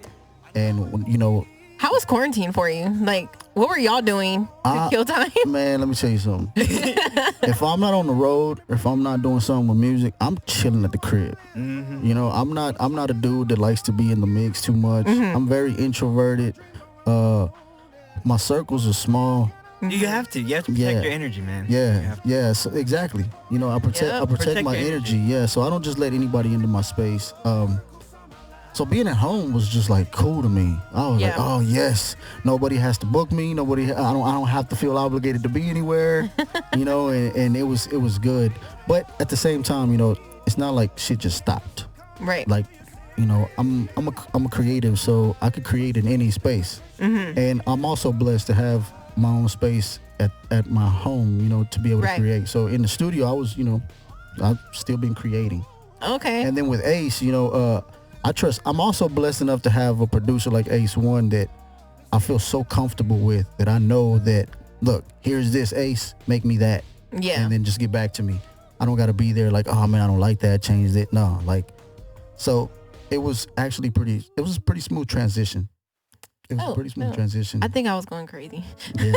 And, How was quarantine for you? Like, what were y'all doing to kill time? Man, let me tell you something. If I'm not on the road, or if I'm not doing something with music, I'm chilling at the crib. I'm not a dude that likes to be in the mix too much. I'm very introverted. My circles are small. You have to protect your energy, man. Yeah. So exactly. I protect my energy. Yeah. So I don't just let anybody into my space. So being at home was just like cool to me. I was like, oh yes, nobody has to book me. I don't have to feel obligated to be anywhere. And it was good. But at the same time, it's not like shit just stopped. Right. Like, I'm a creative, so I could create in any space. And I'm also blessed to have my own space at my home, to be able to create. So in the studio, I was, I've still been creating. Okay. And then with Ace, I'm also blessed enough to have a producer like Ace One that I feel so comfortable with, that I know that, look, here's this, Ace, make me that. Yeah. And then just get back to me. I don't got to be there like, oh man, I don't like that, changed it. No, like, so it was actually it was a pretty smooth transition. It was a pretty smooth transition. I think I was going crazy. Yeah.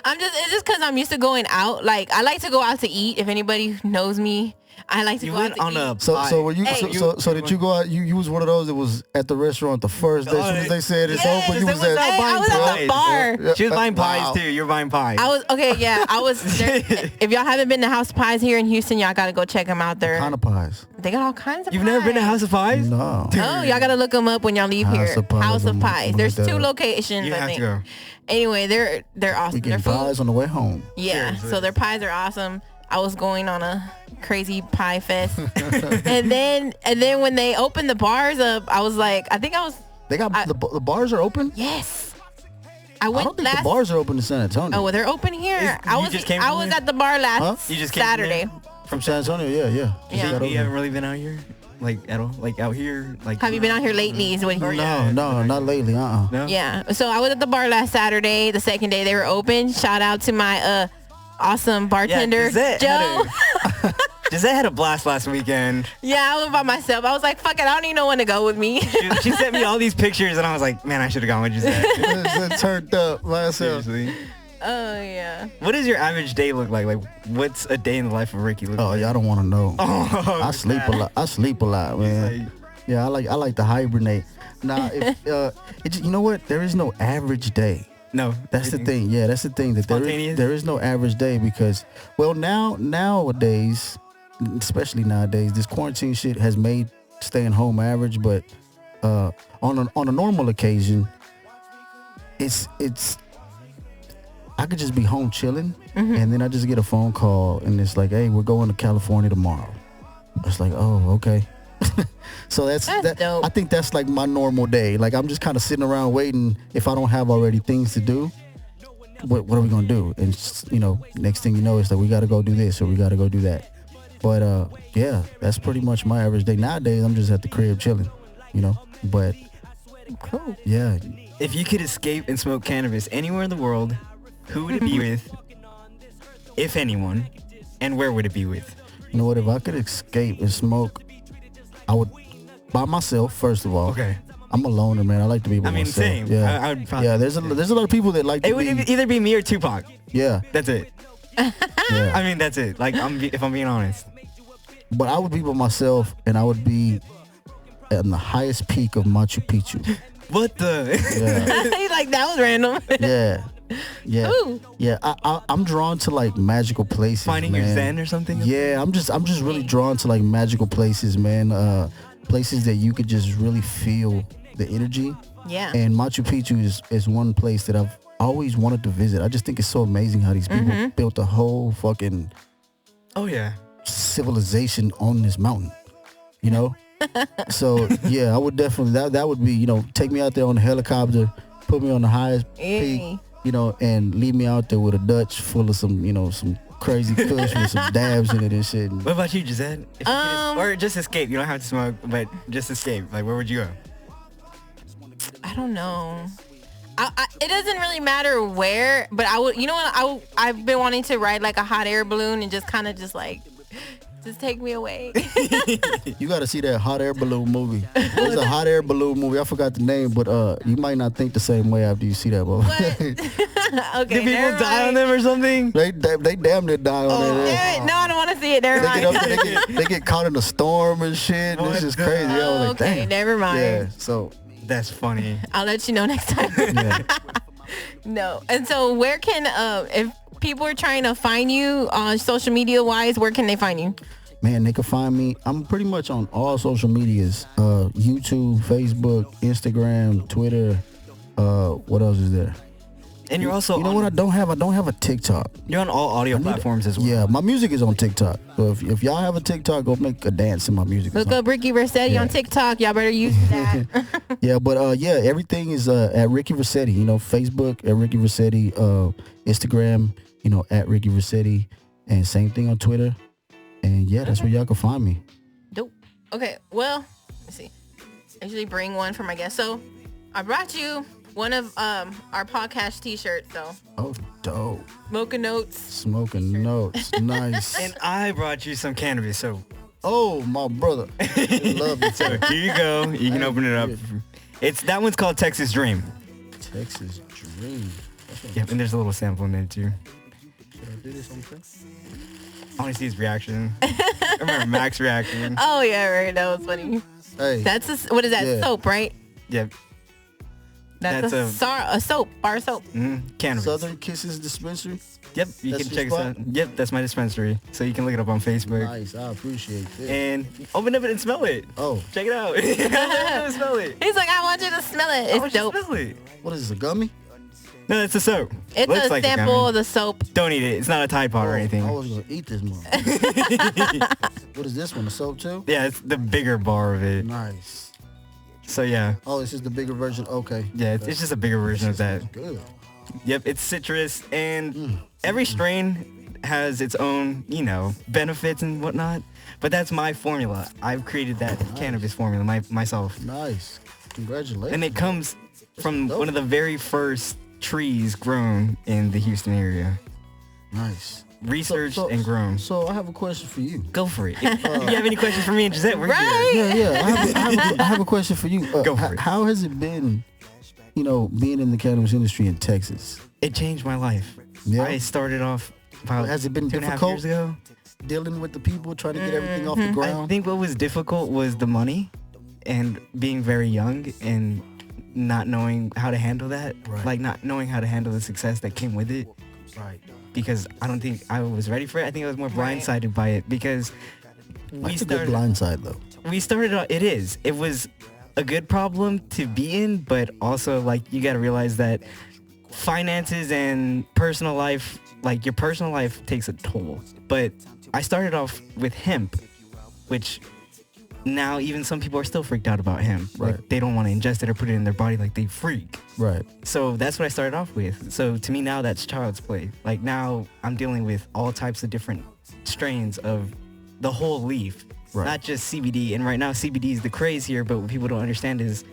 It's just because I'm used to going out. Like, I like to go out to eat. If anybody knows me, I like to go out to eat. So were you? Hey. So did you go out? You was one of those that was at the restaurant the first day. As soon as they said it's open, you was at. I was at the bar. She was buying pies too. You're buying pies. I was okay. Yeah, I was. If y'all haven't been to House of Pies here in Houston, y'all gotta go check them out. There, kind of pies. They got all kinds of. You've pies. never been to House of Pies? No. Oh, y'all gotta look them up when y'all leave here. House of Pies. There's like 2 locations. You I have think. to go. Anyway, they're awesome. We Their getting pies on the way home. Yeah, so their pies are awesome. I was going on a crazy pie fest, and then when they opened the bars up, I was like, They got the bars are open. Yes, I don't think the bars are open in San Antonio. Oh, well, they're open here. I was at the bar last You just came Saturday. From San Antonio, yeah. You haven't really been out here, like at all, like out here, like. Have you been out here lately? Is what No, not lately. No? Yeah. So I was at the bar last Saturday. The second day they were open. Shout out to my awesome bartender, Joe. Gisette had a blast last weekend. Yeah, I went by myself. I was like, fuck it, I don't even know when to go with me. She sent me all these pictures, and I was like, man, I should have gone with Gisette. It turned up myself. Seriously. Oh, yeah. What does your average day look like? Like, what's a day in the life of Ricky look like? Oh, y'all don't want to know. Oh, I sleep a lot. I sleep a lot, man. Yeah, I like to hibernate. Now, you know what? There is no average day. No, that's the thing. Yeah, that's the thing. That there is no average day because, well, nowadays, especially nowadays, this quarantine shit has made staying home average. But on a normal occasion, it's I could just be home chilling, and then I just get a phone call, and it's like, hey, we're going to California tomorrow. It's like, oh, okay. So that's dope. I think that's like my normal day. Like I'm just kind of sitting around waiting. If I don't have already things to do, what are we gonna do? And next thing you know, it's like we got to go do this or we got to go do that. But yeah, that's pretty much my average day nowadays. I'm just at the crib chilling, But cool. Yeah. If you could escape and smoke cannabis anywhere in the world, who would it be with? If anyone, and where would it be with? You know what? If I could escape and smoke, I would by myself, first of all. Okay. I'm a loner, man. I like to be by myself. Same. Yeah. I would probably, yeah, there's a lot of people that like to be. It would either be me or Tupac. Yeah. That's it. Yeah. I mean, that's it. Like, if I'm being honest. But I would be by myself, and I would be at the highest peak of Machu Picchu. What the? Yeah. He's like, that was random. Yeah. Yeah. Ooh. Yeah. I'm drawn to like magical places. Finding man. your zen or something? Yeah, I'm just really drawn to like magical places, man. Places that you could just really feel the energy. Yeah. And Machu Picchu is one place that I've always wanted to visit. I just think it's so amazing how these people built a whole fucking civilization on this mountain. So yeah, I would definitely that would be, take me out there on a helicopter, put me on the highest peak, and leave me out there with a Dutch full of some crazy kush with some dabs in it and shit. What about you, Gisette? Or just escape. You don't have to smoke, but just escape. Like, where would you go? I don't know. It doesn't really matter where, but I would. You know what? I've been wanting to ride like a hot air balloon and just kind of just take me away. You got to see that hot air balloon movie. There's a hot air balloon movie. I forgot the name, but you might not think the same way after you see that movie. Okay. Do people die on them or something? They damn near die on it. No, I don't want to see it. Never mind. They get caught in a storm and shit. It's just crazy. I was like, okay, damn. never mind. Yeah, so that's funny. I'll let you know next time. Yeah. No. And so where can if people are trying to find you on social media wise, where can they find you? Man, they can find me. I'm pretty much on all social medias. YouTube, Facebook, Instagram, Twitter. What else is there? And you're also what I don't have? I don't have a TikTok. You're on all audio platforms as well. Yeah, my music is on TikTok. So if y'all have a TikTok, go make a dance in my music. Look up Ricky Versetti on TikTok. Y'all better use that. Yeah, but everything is at Ricky Versetti. Facebook at Ricky Versetti, Instagram, at Ricky Versetti, and same thing on Twitter. And yeah, that's where y'all can find me. Dope. Okay, well, let's see. I usually bring one for my guests. So I brought you One of our podcast T-shirts, though. Oh, dope. Smoke&Notes. Smoke&Notes. Nice. And I brought you some cannabis, so Oh, my brother. I love it. so here you go. You can open it up. That one's called Texas Dream. Texas Dream. Yep, and there's a little sample in there too. Should I do this on film? I want to see his reaction. I remember Mac's reaction. Oh yeah, right. That was funny. Hey. That's what is that? Yeah. Soap, right? Yep. That's a soap, bar soap. Cannabis. Southern Kisses Dispensary. Yep, you That's can your check us spot? out. Yep, that's my dispensary. So you can look it up on Facebook. Nice. I appreciate this. And open up and smell it. Oh, Check it out. Open up and smell it. He's like, I want you to smell it. I want It's you to dope. smell it. what is this, a gummy? No, it's a soap. It's Looks a like sample gummy. of the soap. Don't eat it. It's not a Tide Pod or I anything. was going to eat this one. What is this one, a soap too? Yeah, it's the bigger bar of it. Nice. So yeah. Oh, this is the bigger version. Okay. Yeah, it's just a bigger version of that. Good. Yep, it's citrus, and every strain has its own, benefits and whatnot. But that's my formula. I've created that cannabis formula myself. Nice. Congratulations. And it comes from one of the very first trees grown in the Houston area. Nice. Researched and grown. So I have a question for you. Go for it. If you have any questions for me and Gisette, we're Right? good. Yeah. I have a question for you. Go for it. How has it been, being in the cannabis industry in Texas? It changed my life. Yeah. I started off about Has it been 2.5 difficult? years ago. Dealing with the people, trying to get everything off the I ground? think what was difficult was the money and being very young and not knowing how to handle that. Right. Like not knowing how to handle the success that came with it. Right. Because I don't think I was ready for it. I think I was more Right. blindsided by it because That's a good blind side, though. we started out, it was a good problem to be in, but also like you got to realize that finances and personal life, like your personal life takes a toll. But I started off with hemp, which now even some people are still freaked out about hemp. Right. Like they don't want to ingest it or put it in their body, like they freak. Right. So that's what I started off with. So to me now that's child's play. Like now I'm dealing with all types of different strains of the whole leaf, Right. not just CBD. And right now CBD is the craze here, but what people don't understand is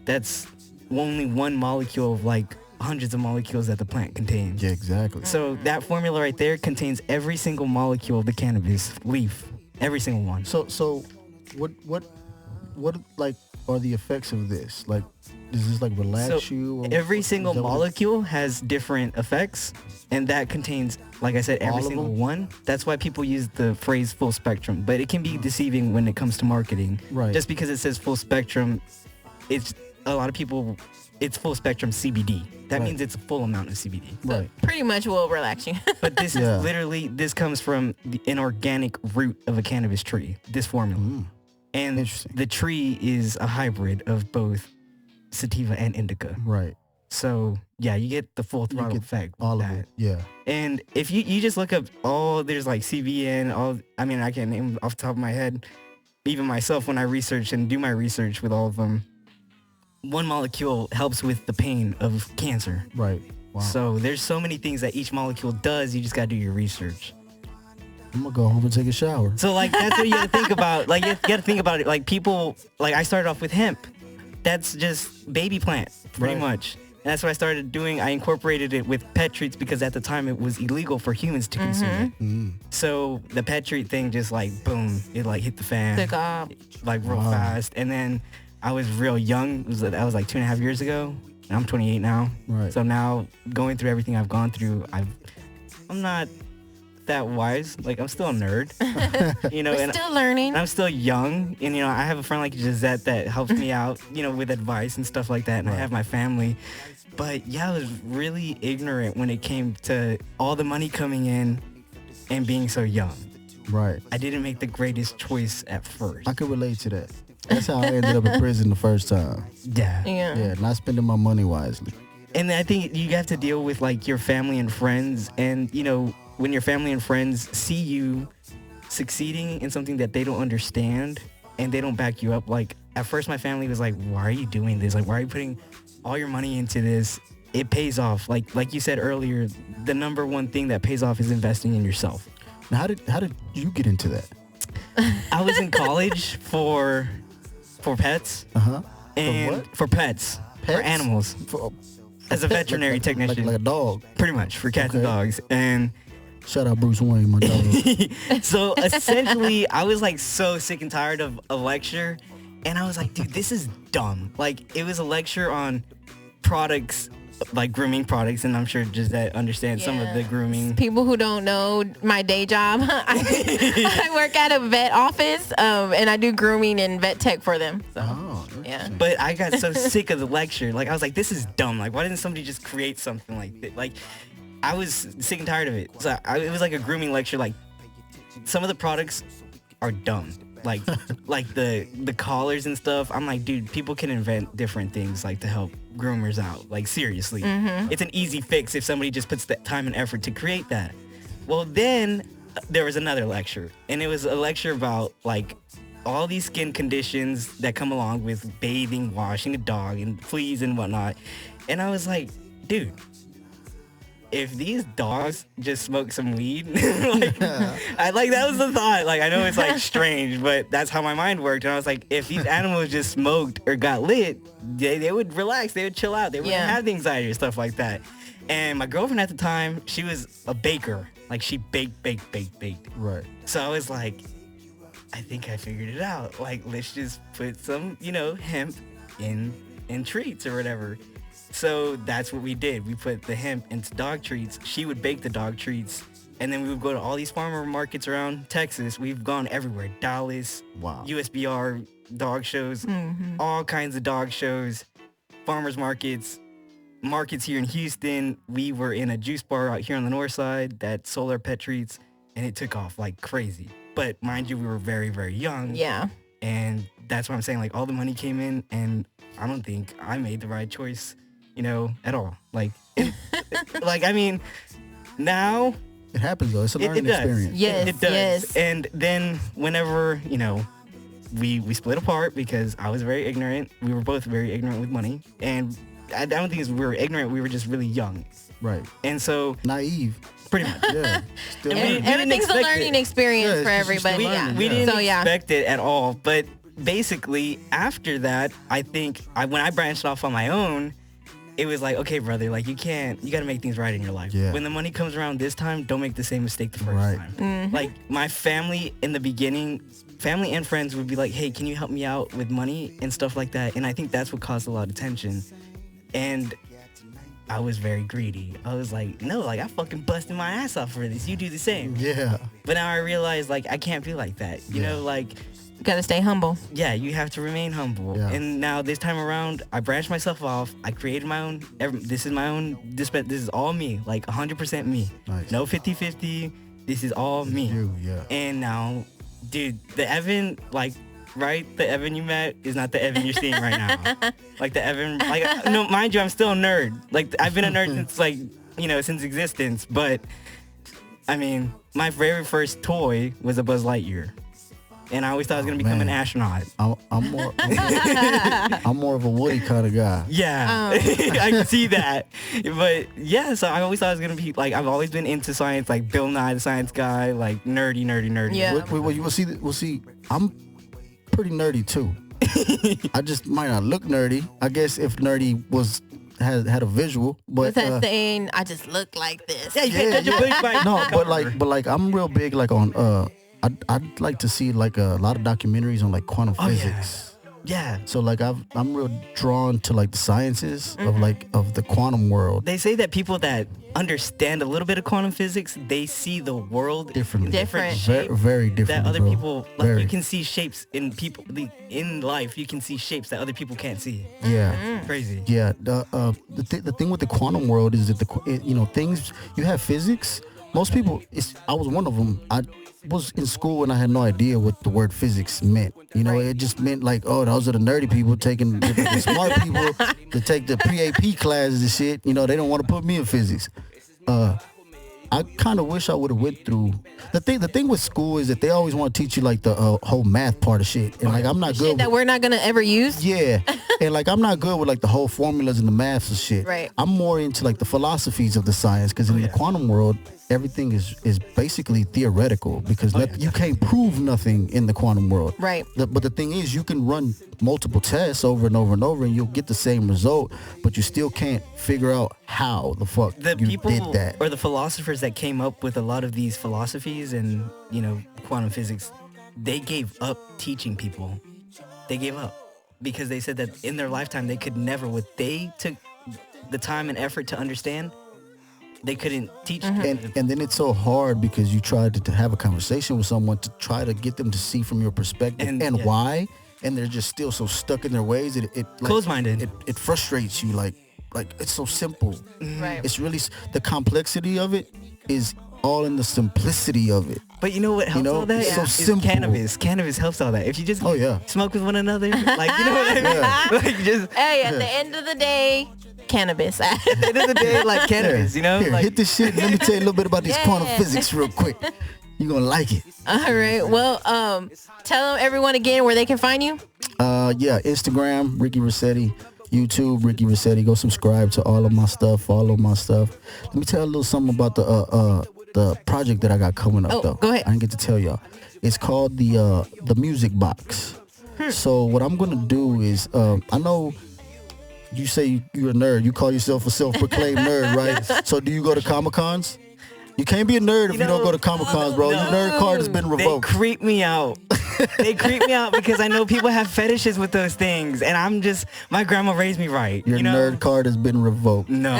that's only one molecule of like hundreds of molecules that the plant contains. Yeah, exactly. So that formula right there contains every single molecule of the cannabis leaf, every single one. So what like are the effects of this? Like, does this like relax you? Or Every single is that what it- molecule has different effects, and that contains, like I said, All every of single them? one. That's why people use the phrase full spectrum, but it can be deceiving when it comes to marketing. Right. Just because it says full spectrum, it's a lot of people, it's full spectrum CBD. That Right. means it's a full amount of CBD. Right. Pretty much will relax you. But this Yeah. is literally, this comes from an organic root of a cannabis tree, this formula. And Interesting. the tree is a hybrid of both sativa and indica. Right. So yeah, you get the full throttle get effect. with All of that. it. Yeah. And if you just look up there's like CBN, I mean, I can't name off the top of my head, even myself when I research and do my research with all of them, one molecule helps with the pain of cancer. Right. Wow. So there's so many things that each molecule does. You just gotta do your research. I'm gonna go home and take a shower. So like that's what you gotta think about. Like you gotta think about it. Like people, like I started off with hemp. That's just baby plant, pretty Right. much. And that's what I started doing. I incorporated it with pet treats because at the time it was illegal for humans to consume it. So the pet treat thing just like boom, it like hit the fan, Took off. like real Wow. fast. And then I was real young. That was like 2.5 years ago. And I'm 28 now. Right. So now going through everything I've gone through, I'm not that wise. Like I'm still a nerd, We're and still learning. and I'm still young, and I have a friend like Gisette that helps me out, with advice and stuff like that, and I Right. have my family. But yeah, I was really ignorant when it came to all the money coming in and being so young. Right. I didn't make the greatest choice at first. I could relate to that. That's how I ended up in prison the first time. Yeah. Yeah, not spending my money wisely. And I think you have to deal with like your family and friends, and when your family and friends see you succeeding in something that they don't understand and they don't back you up. Like at first my family was like, why are you doing this? Like, why are you putting all your money into this? It pays off. Like you said earlier, the number one thing that pays off is investing in yourself. Now, how did you get into that? I was in college for pets Uh-huh. and what? for pets. for animals. As a veterinary technician. Like a dog. Pretty much, for cats and dogs. And shout out Bruce Wayne, my dog. so essentially, I was like so sick and tired of a lecture. And I was like, dude, this is dumb. Like, it was a lecture on products, like grooming products, and I'm sure Gisette understands some of the grooming. People who don't know my day job, I work at a vet office, and I do grooming and vet tech for them. So, yeah. But I got so sick of the lecture. Like, I was like, this is dumb. Like, why didn't somebody just create something like that? Like, I was sick and tired of it. So it was like a grooming lecture. Like, some of the products are dumb. Like the collars and stuff. I'm like, dude, people can invent different things like to help groomers out. Like, seriously. It's an easy fix if somebody just puts the time and effort to create that. Well, then there was another lecture, and it was a lecture about like all these skin conditions that come along with bathing, washing a dog, and fleas and whatnot. And I was like, dude, if these dogs just smoke some weed, that was the thought. Like, I know it's like strange, but that's how my mind worked. And I was like, if these animals just smoked or got lit, they would relax, they would chill out, they wouldn't have the anxiety or stuff like that. And my girlfriend at the time, she was a baker. Like, she baked. Right. So I was like, I think I figured it out. Like, let's just put some, hemp in treats or whatever. So that's what we did. We put the hemp into dog treats. She would bake the dog treats. And then we would go to all these farmer markets around Texas. We've gone everywhere. Dallas, USBR, dog shows, all kinds of dog shows, farmers markets here in Houston. We were in a juice bar out here on the north side that sold our pet treats, and it took off like crazy. But mind you, we were very, very young. Yeah. And that's what I'm saying. Like, all the money came in, and I don't think I made the right choice, at all. Like, I mean, now it happens though. It's a learning experience. Yes, it does. Yes. And then whenever, we split apart because I was very ignorant. We were both very ignorant with money. And I don't think we were ignorant. We were just really young. Right. And so... naive. Pretty much. Yeah. Everything's a learning experience for everybody. We didn't expect it at all. But basically, after that, I think when I branched off on my own, it was like, okay, brother, like, you got to make things right in your life. Yeah. When the money comes around this time, don't make the same mistake the first time. Like, my family in the beginning, family and friends would be like, hey, can you help me out with money and stuff like that? And I think that's what caused a lot of tension. And I was very greedy. I was like, no, like, I fucking busted my ass off for this. You do the same. Yeah. But now I realize, like, I can't be like that. You know, like... gotta stay humble. Yeah, you have to remain humble. Yeah. And now this time around, I branched myself off. I created my own. This is my own. This is all me. Like 100% me. Nice. No 50-50. This is all me. You, yeah. And now, dude, the Evan, like, right? The Evan you met is not the Evan you're seeing right now. Like the Evan, like, no, mind you, I'm still a nerd. Like, I've been a nerd since, like, since existence. But I mean, my very first toy was a Buzz Lightyear. And I always thought I was gonna become an astronaut. I'm more of a Woody kind of guy. Yeah, I can see that. But yeah, so I always thought I was gonna be like, I've always been into science, like Bill Nye the Science Guy, like nerdy. Yeah. We'll see. I'm pretty nerdy too. I just might not look nerdy. I guess if nerdy had a visual, but what's that saying? I just look like this. Yeah, you can't judge a book by no, but like I'm real big like on I'd like to see like a lot of documentaries on like quantum physics. Yeah. So like I'm real drawn to like the sciences of the quantum world. They say that people that understand a little bit of quantum physics, they see the world differently. Different. Very different. That other people, like, you can see shapes in people in life. You can see shapes that other people can't see. Yeah. Crazy. Yeah. The thing with the quantum world is that things you have physics. Most people, I was one of them. I was in school and I had no idea what the word physics meant. It just meant like, oh, those are the nerdy people taking the smart people to take the pre-AP classes and shit. They don't want to put me in physics. I kind of wish I would have went through the thing with school is that they always want to teach you like the whole math part of shit, and like I'm not good that we're not gonna ever use. Yeah, And like I'm not good with like the whole formulas and the maths and shit. Right. I'm more into like the philosophies of the science because in the quantum world, everything is basically theoretical because you can't prove nothing in the quantum world. Right. But the thing is, you can run multiple tests over and over and over, and you'll get the same result, but you still can't figure out how the fuck The you people did that. or the philosophers that came up with a lot of these philosophies and, quantum physics, they gave up teaching people. They gave up because they said that in their lifetime, they could never, what they took the time and effort to understand, they couldn't teach. And then it's so hard because you tried to have a conversation with someone to try to get them to see from your perspective and why, and they're just still so stuck in their ways. It like, closed-minded. It frustrates you. Like it's so simple. Right. It's really the complexity of it is all in the simplicity of it. But you know what helps all that? It's so Is simple. Cannabis. Cannabis helps all that. If you just smoke with one another, like, you know what I mean? Yeah. Like, just Hey, at the end of the day, cannabis. at the end of the day, like cannabis, Here, like, hit this shit. Let me tell you a little bit about these quantum physics real quick. You're gonna like it. All right. Well, tell everyone again where they can find you. Instagram, Ricky Versetti. YouTube, Ricky Versetti. Go subscribe to all of my stuff. Follow my stuff. Let me tell you a little something about the project that I got coming up though. Go ahead. I didn't get to tell y'all. It's called the Music Box. So what I'm gonna do is I know you say you're a nerd. You call yourself a self-proclaimed nerd, right? So do you go to Comic-Cons? You can't be a nerd if you don't go to Comic-Cons, bro. Your nerd card has been they revoked. creep me out. They creep me out because I know people have fetishes with those things, and I'm just, my grandma raised me right. Your nerd card has been revoked. No.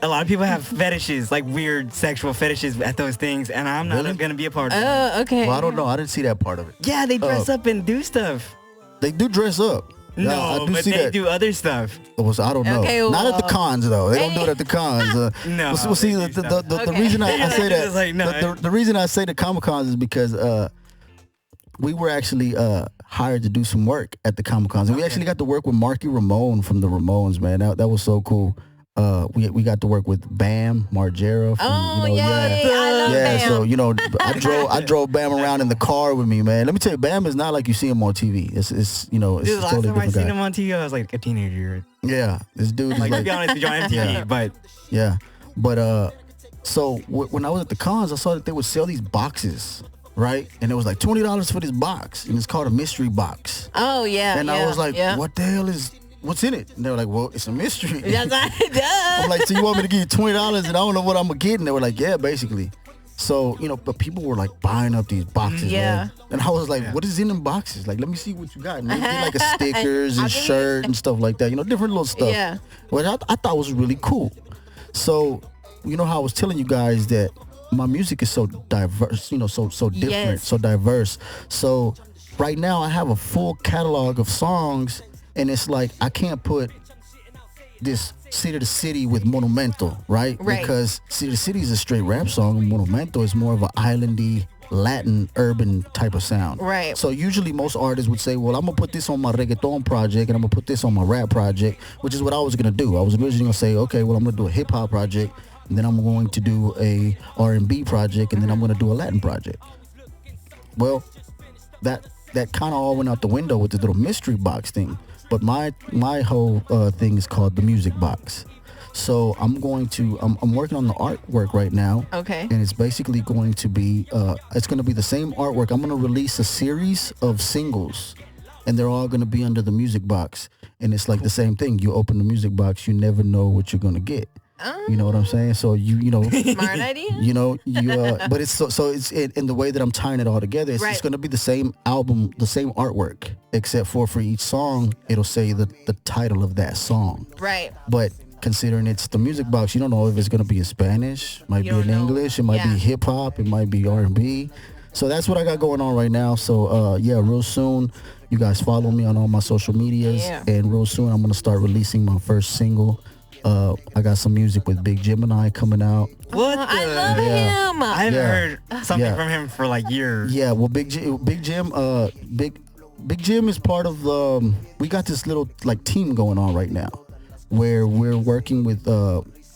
A lot of people have fetishes, like weird sexual fetishes at those things, and I'm not Really? gonna be a part of it. Okay. Well, I don't know. I didn't see that part of it. Yeah, they dress up and do stuff. They do dress up. Yeah, No, I do but see they that. do other stuff. Well, so I don't know. Okay, Not at the well, cons though. They don't do it at the cons. No, Well, see, they do stuff. the reason I say that, It's like, no. the reason I say the Comic Cons is because we were actually hired to do some work at the Comic Cons, and we actually got to work with Marky Ramone from the Ramones. Man, that was so cool. We got to work with Bam Margera. From, I love Bam. So I drove Bam around in the car with me, man. Let me tell you, Bam is not like you see him on TV. It's it's Dude, the a last totally time I different seen guy. him on TV, I was like a teenager. Yeah, this dude is Like, to like be honest with you, on MTV, but yeah, but so when I was at the cons, I saw that they would sell these boxes, right? And it was like $20 for this box, and it's called a mystery box. Oh yeah. And I was like, what the hell what's in it? And they were like, well, it's a mystery. That's right. I'm like, so you want me to give you $20 and I don't know what I'm gonna get? And they were like, yeah, basically. So, but people were like buying up these boxes, man. And I was like, what is in them boxes? Like, let me see what you got. And they get like a stickers and shirt and stuff like that, different little stuff. Yeah. Which I thought was really cool. So, how I was telling you guys that my music is so diverse, so different, Yes. so diverse. So right now I have a full catalog of songs, and it's like I can't put this City to City with Monumento, right? Right. Because City to City is a straight rap song, and Monumento is more of an islandy, Latin, urban type of sound. Right. So usually most artists would say, well, I'm going to put this on my reggaeton project, and I'm going to put this on my rap project, which is what I was going to do. I was originally going to say, okay, well, I'm going to do a hip-hop project, and then I'm going to do a R&B project, and then I'm going to do a Latin project. Well, that kind of all went out the window with the little mystery box thing. But my whole thing is called the Music Box. So I'm working on the artwork right now. Okay. And it's basically going to be it's going to be the same artwork. I'm going to release a series of singles, and they're all going to be under the Music Box. And it's like the same thing. You open the Music Box, you never know what you're going to get. You know what I'm saying? So Smart idea. but it's so it's in the way that I'm tying it all together. It's going to be the same album, the same artwork, except for each song, it'll say the title of that song. Right. But considering it's the Music Box, you don't know if it's going to be in Spanish, might be in English, it might be hip hop, it might be R&B. So that's what I got going on right now. So real soon, you guys follow me on all my social medias, and real soon I'm going to start releasing my first single. I got some music with Big Gemini coming out. what I the? love him. I haven't heard something from him for like years. Yeah, well, Big Jim is part of we got this little like team going on right now, where we're working with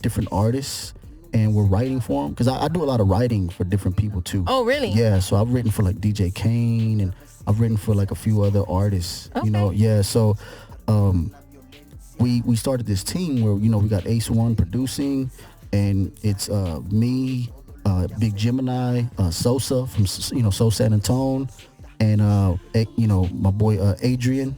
different artists, and we're writing for them, because I do a lot of writing for different people too. Oh, really? Yeah, so I've written for like DJ Kane and I've written for like a few other artists. Okay. You know, yeah. So we started this team where we got Ace One producing, and it's me, Big Gemini, Sosa from Sosa and Tone, and my boy Adrian.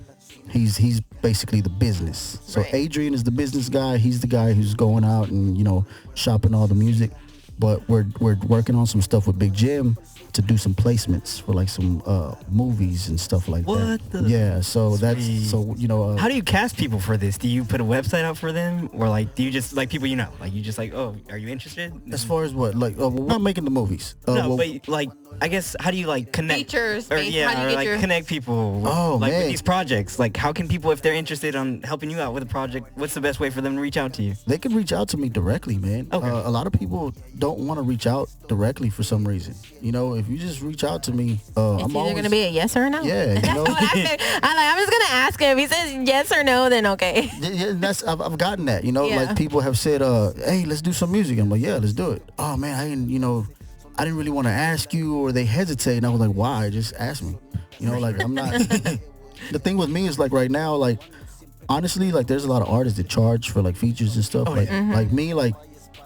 He's basically the business. So Right. Adrian is the business guy. He's the guy who's going out and shopping all the music. But we're working on some stuff with Big Jim to do some placements for like some movies and stuff like that. What the- Yeah. So that's Sweet. How do you cast people for this? Do you put a website out for them, or like do you just like people like you just like, oh, are you interested? as far as what we're not making the movies. No, but like I guess how do you like connect Features, or based- yeah, how do you or get like your- connect people? Oh, like man. with these projects, like how can people, if they're interested on helping you out with a project, what's the best way for them to reach out to you? They can reach out to me directly, man. Okay. A lot of people don't want to reach out directly for some reason. If you just reach out to me, It's I'm either always going to be a yes or a no. yeah. That's what I said. I'm just going to ask him. If he says yes or no, then okay. Yeah, I've gotten that. Yeah. Like people have said, "Hey, let's do some music." I'm like, "Yeah, let's do it." Oh man, I didn't really want to ask you, or they hesitate, and I was like, "Why? Just ask me." Like I'm not. The thing with me is like right now, like honestly, like there's a lot of artists that charge for like features and stuff. Oh, like yeah. like me, like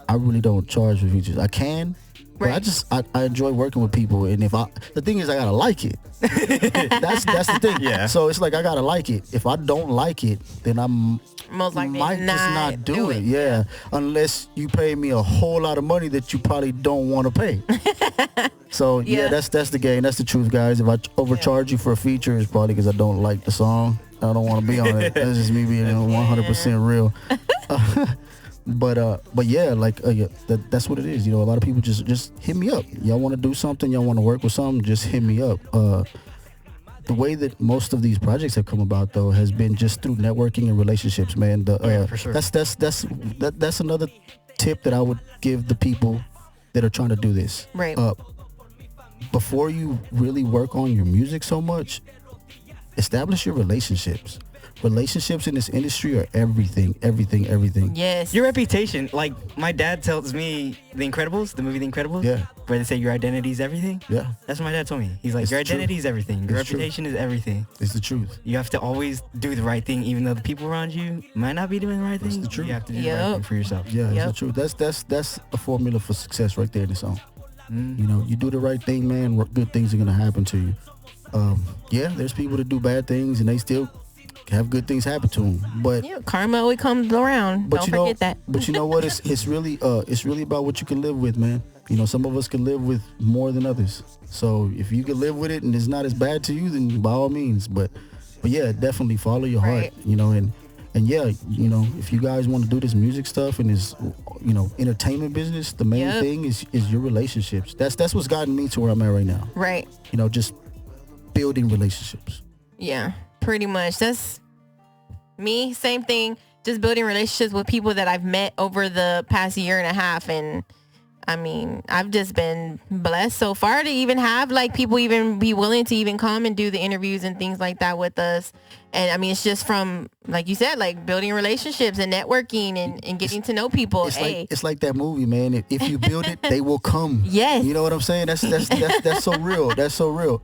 I really don't charge for features. I can. But Right. I enjoy working with people, and the thing is I gotta like it. that's the thing. Yeah. So it's like I gotta like it. If I don't like it, then I'm Most likely might just not do it. Yeah. Yeah, unless you pay me a whole lot of money that you probably don't want to pay. So Yeah. that's the game. That's the truth, guys. If I overcharge you for a feature, it's probably because I don't like the song. I don't want to be on it. That's just me being 100% real. But yeah, like that's what it is. A lot of people just hit me up. Y'all want to do something? Y'all want to work with something? Just hit me up. The way that most of these projects have come about, though, has been just through networking and relationships, man. Yeah, for sure. That's another tip that I would give the people that are trying to do this. Right. Before you really work on your music so much, establish your relationships. Relationships in this industry are everything. Yes. Your reputation, like my dad tells me, The Incredibles, the movie The Incredibles, Yeah. where they say your identity is everything. Yeah, That's what my dad told me. He's like, It's your true. identity is everything. Your It's true. reputation is everything. it's the truth. You have to always do the right thing, even though the people around you might not be doing the right That's thing. the truth. You have to do the Yep. right thing for yourself. Yeah, Yep. it's the truth. That's a formula for success right there in the song. Mm. You do the right thing, man. Good things are gonna happen to you. Yeah, there's people that do bad things and they still have good things happen to them. But Yeah, karma always comes around. but Don't you know, forget that. But you know what? It's really about what you can live with, man. Some of us can live with more than others. So if you can live with it and it's not as bad to you, then by all means. But yeah, definitely follow your Right. heart. And yeah, if you guys want to do this music stuff and this, entertainment business, the main Yep. thing is your relationships. That's what's gotten me to where I'm at right now. Right. Just building relationships. Yeah, pretty much. That's me. Same thing. Just building relationships with people that I've met over the past year and a half. And I mean, I've just been blessed so far to even have like people even be willing to even come and do the interviews and things like that with us. And I mean, it's just from, like you said, like building relationships and networking and getting to know people. It's like that movie, man. If you build it, they will come. Yes. You know what I'm saying? That's so real. That's so real.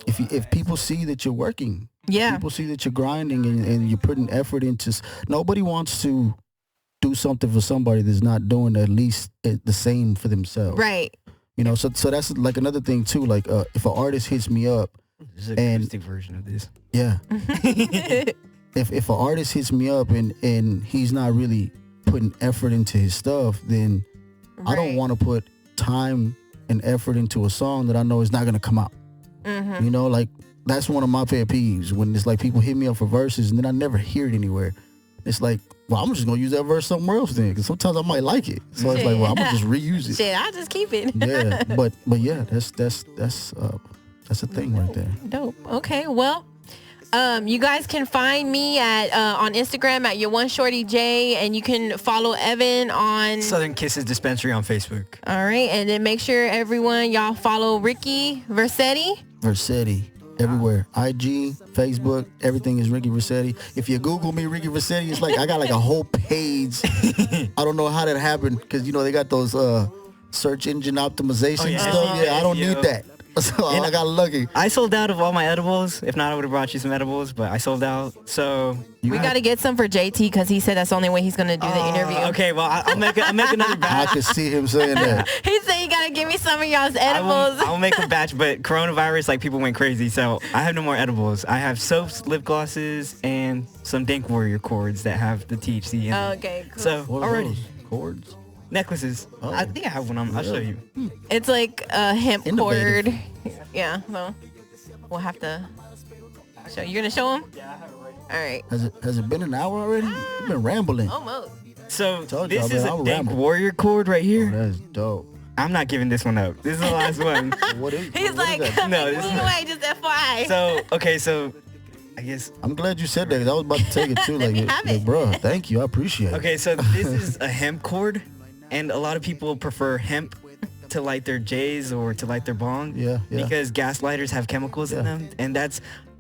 If people see that you're working, Yeah. people see that you're grinding and you're putting effort into. Nobody wants to do something for somebody that's not doing at least the same for themselves. Right. So that's like another thing too. Like if an artist hits me up, This is an And- acoustic version of this. yeah. if an artist hits me up and he's not really putting effort into his stuff, then I don't Right. want to put time and effort into a song that I know is not gonna come out. Mm-hmm. Like that's one of my pet peeves when it's like people hit me up for verses and then I never hear it anywhere. It's like, well, I'm just gonna use that verse somewhere else then, because sometimes I might like it. So it's like, well, I'm gonna just reuse it. Shit, I'll just keep it. Yeah, but yeah, that's a thing right there. Dope. Okay. Well, you guys can find me at on Instagram at your one shorty J, and you can follow Evan on. Southern Kisses Dispensary on Facebook. All right, and then make sure everyone y'all follow Ricky Versetti. Versetti. Everywhere. IG, Facebook, everything is Ricky Versetti. If you Google me, Ricky Versetti, it's like I got like a whole page. I don't know how that happened because they got those search engine optimization Oh, yeah. stuff. Yeah, I don't need that. So I got lucky. I sold out of all my edibles. If not, I would have brought you some edibles, but I sold out. So We got to get some for JT because he said that's the only way he's going to do the interview. Okay, well, I'll make another I batch. could see him saying that. He said you got to give me some of y'all's edibles. I will make a batch, but coronavirus, like, people went crazy, so I have no more edibles. I have soaps, lip glosses, and some Dank Warrior cords that have the THC in them. Okay, cool. So, What are already. those? Cords? Necklaces. Oh. I think I have one on. I'll show you. It's like a hemp Innovative. cord. Yeah, so we'll have to show. You're going to show him? Yeah, I have it right. All right. Has it been an hour already? You've been rambling. Almost. So, Told you, this man, is I'll a Dank ramble. Warrior cord right Oh, here. that's dope. I'm not giving this one up. This is the last one. What is? He's what like, is that? No, no, this is- anyway, just FYI. So, okay, so I guess. I'm glad you said that because I was about to take it too. Let Like, me have it. bro, thank you. I appreciate it. Okay, so this is a hemp cord, and a lot of people prefer hemp to light their J's or to light their bong. Yeah. Because gas lighters have chemicals in Yeah. them, and that's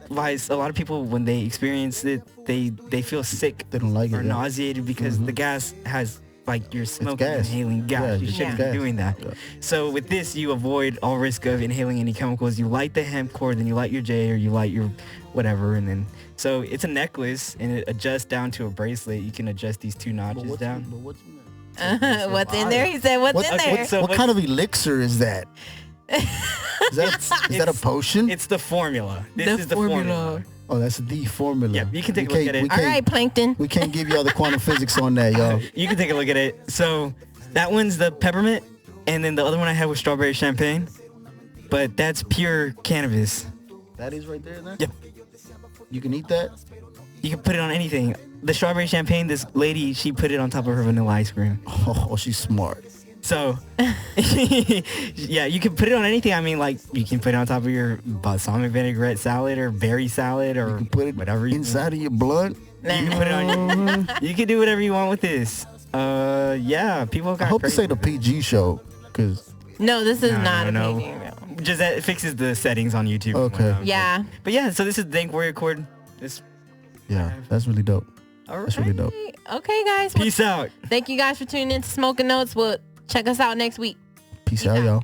why a lot of people, when they experience it, they feel sick They don't like it. or yeah. nauseated because the gas has, like, you're smoking, gas. inhaling gas. Yeah, You it's shouldn't gas. be doing that. Yeah. So with this, you avoid all risk of inhaling any chemicals. You light the hemp cord, then you light your J or you light your whatever, and then so it's a necklace and it adjusts down to a bracelet. You can adjust these two notches down. What's in there? He said, what's in there? So What kind of elixir is that? Is that a potion? It's the formula. This The is the formula. formula. Oh, that's the formula. Yeah, you can take a We look at it. can't- All right, Plankton. We can't give y'all the quantum physics on that, y'all. You can take a look at it. So that one's the peppermint, and then the other one I had was strawberry champagne, but that's pure cannabis. That is right there, then? Yep. You can eat that? You can put it on anything. The strawberry champagne, this lady, she put it on top of her vanilla ice cream. Oh, she's smart. So, yeah, you can put it on anything. I mean, like, you can put it on top of your balsamic vinaigrette salad or berry salad or You can put it whatever you inside of your blunt. You can put it on. You can do whatever you want with this. Yeah, people I got hope this crazy. ain't a PG show, because No, this is No, not no, a no. PG. Just that it fixes the settings on YouTube. and Okay. whatnot. Yeah. But yeah, so this is the Dank Warrior Cord. This. yeah, that's really dope. All right. That's really dope. Okay, guys. Well, Peace out. thank you guys for tuning in to Smoke and Notes. We'll check us out next week. Peace out, y'all.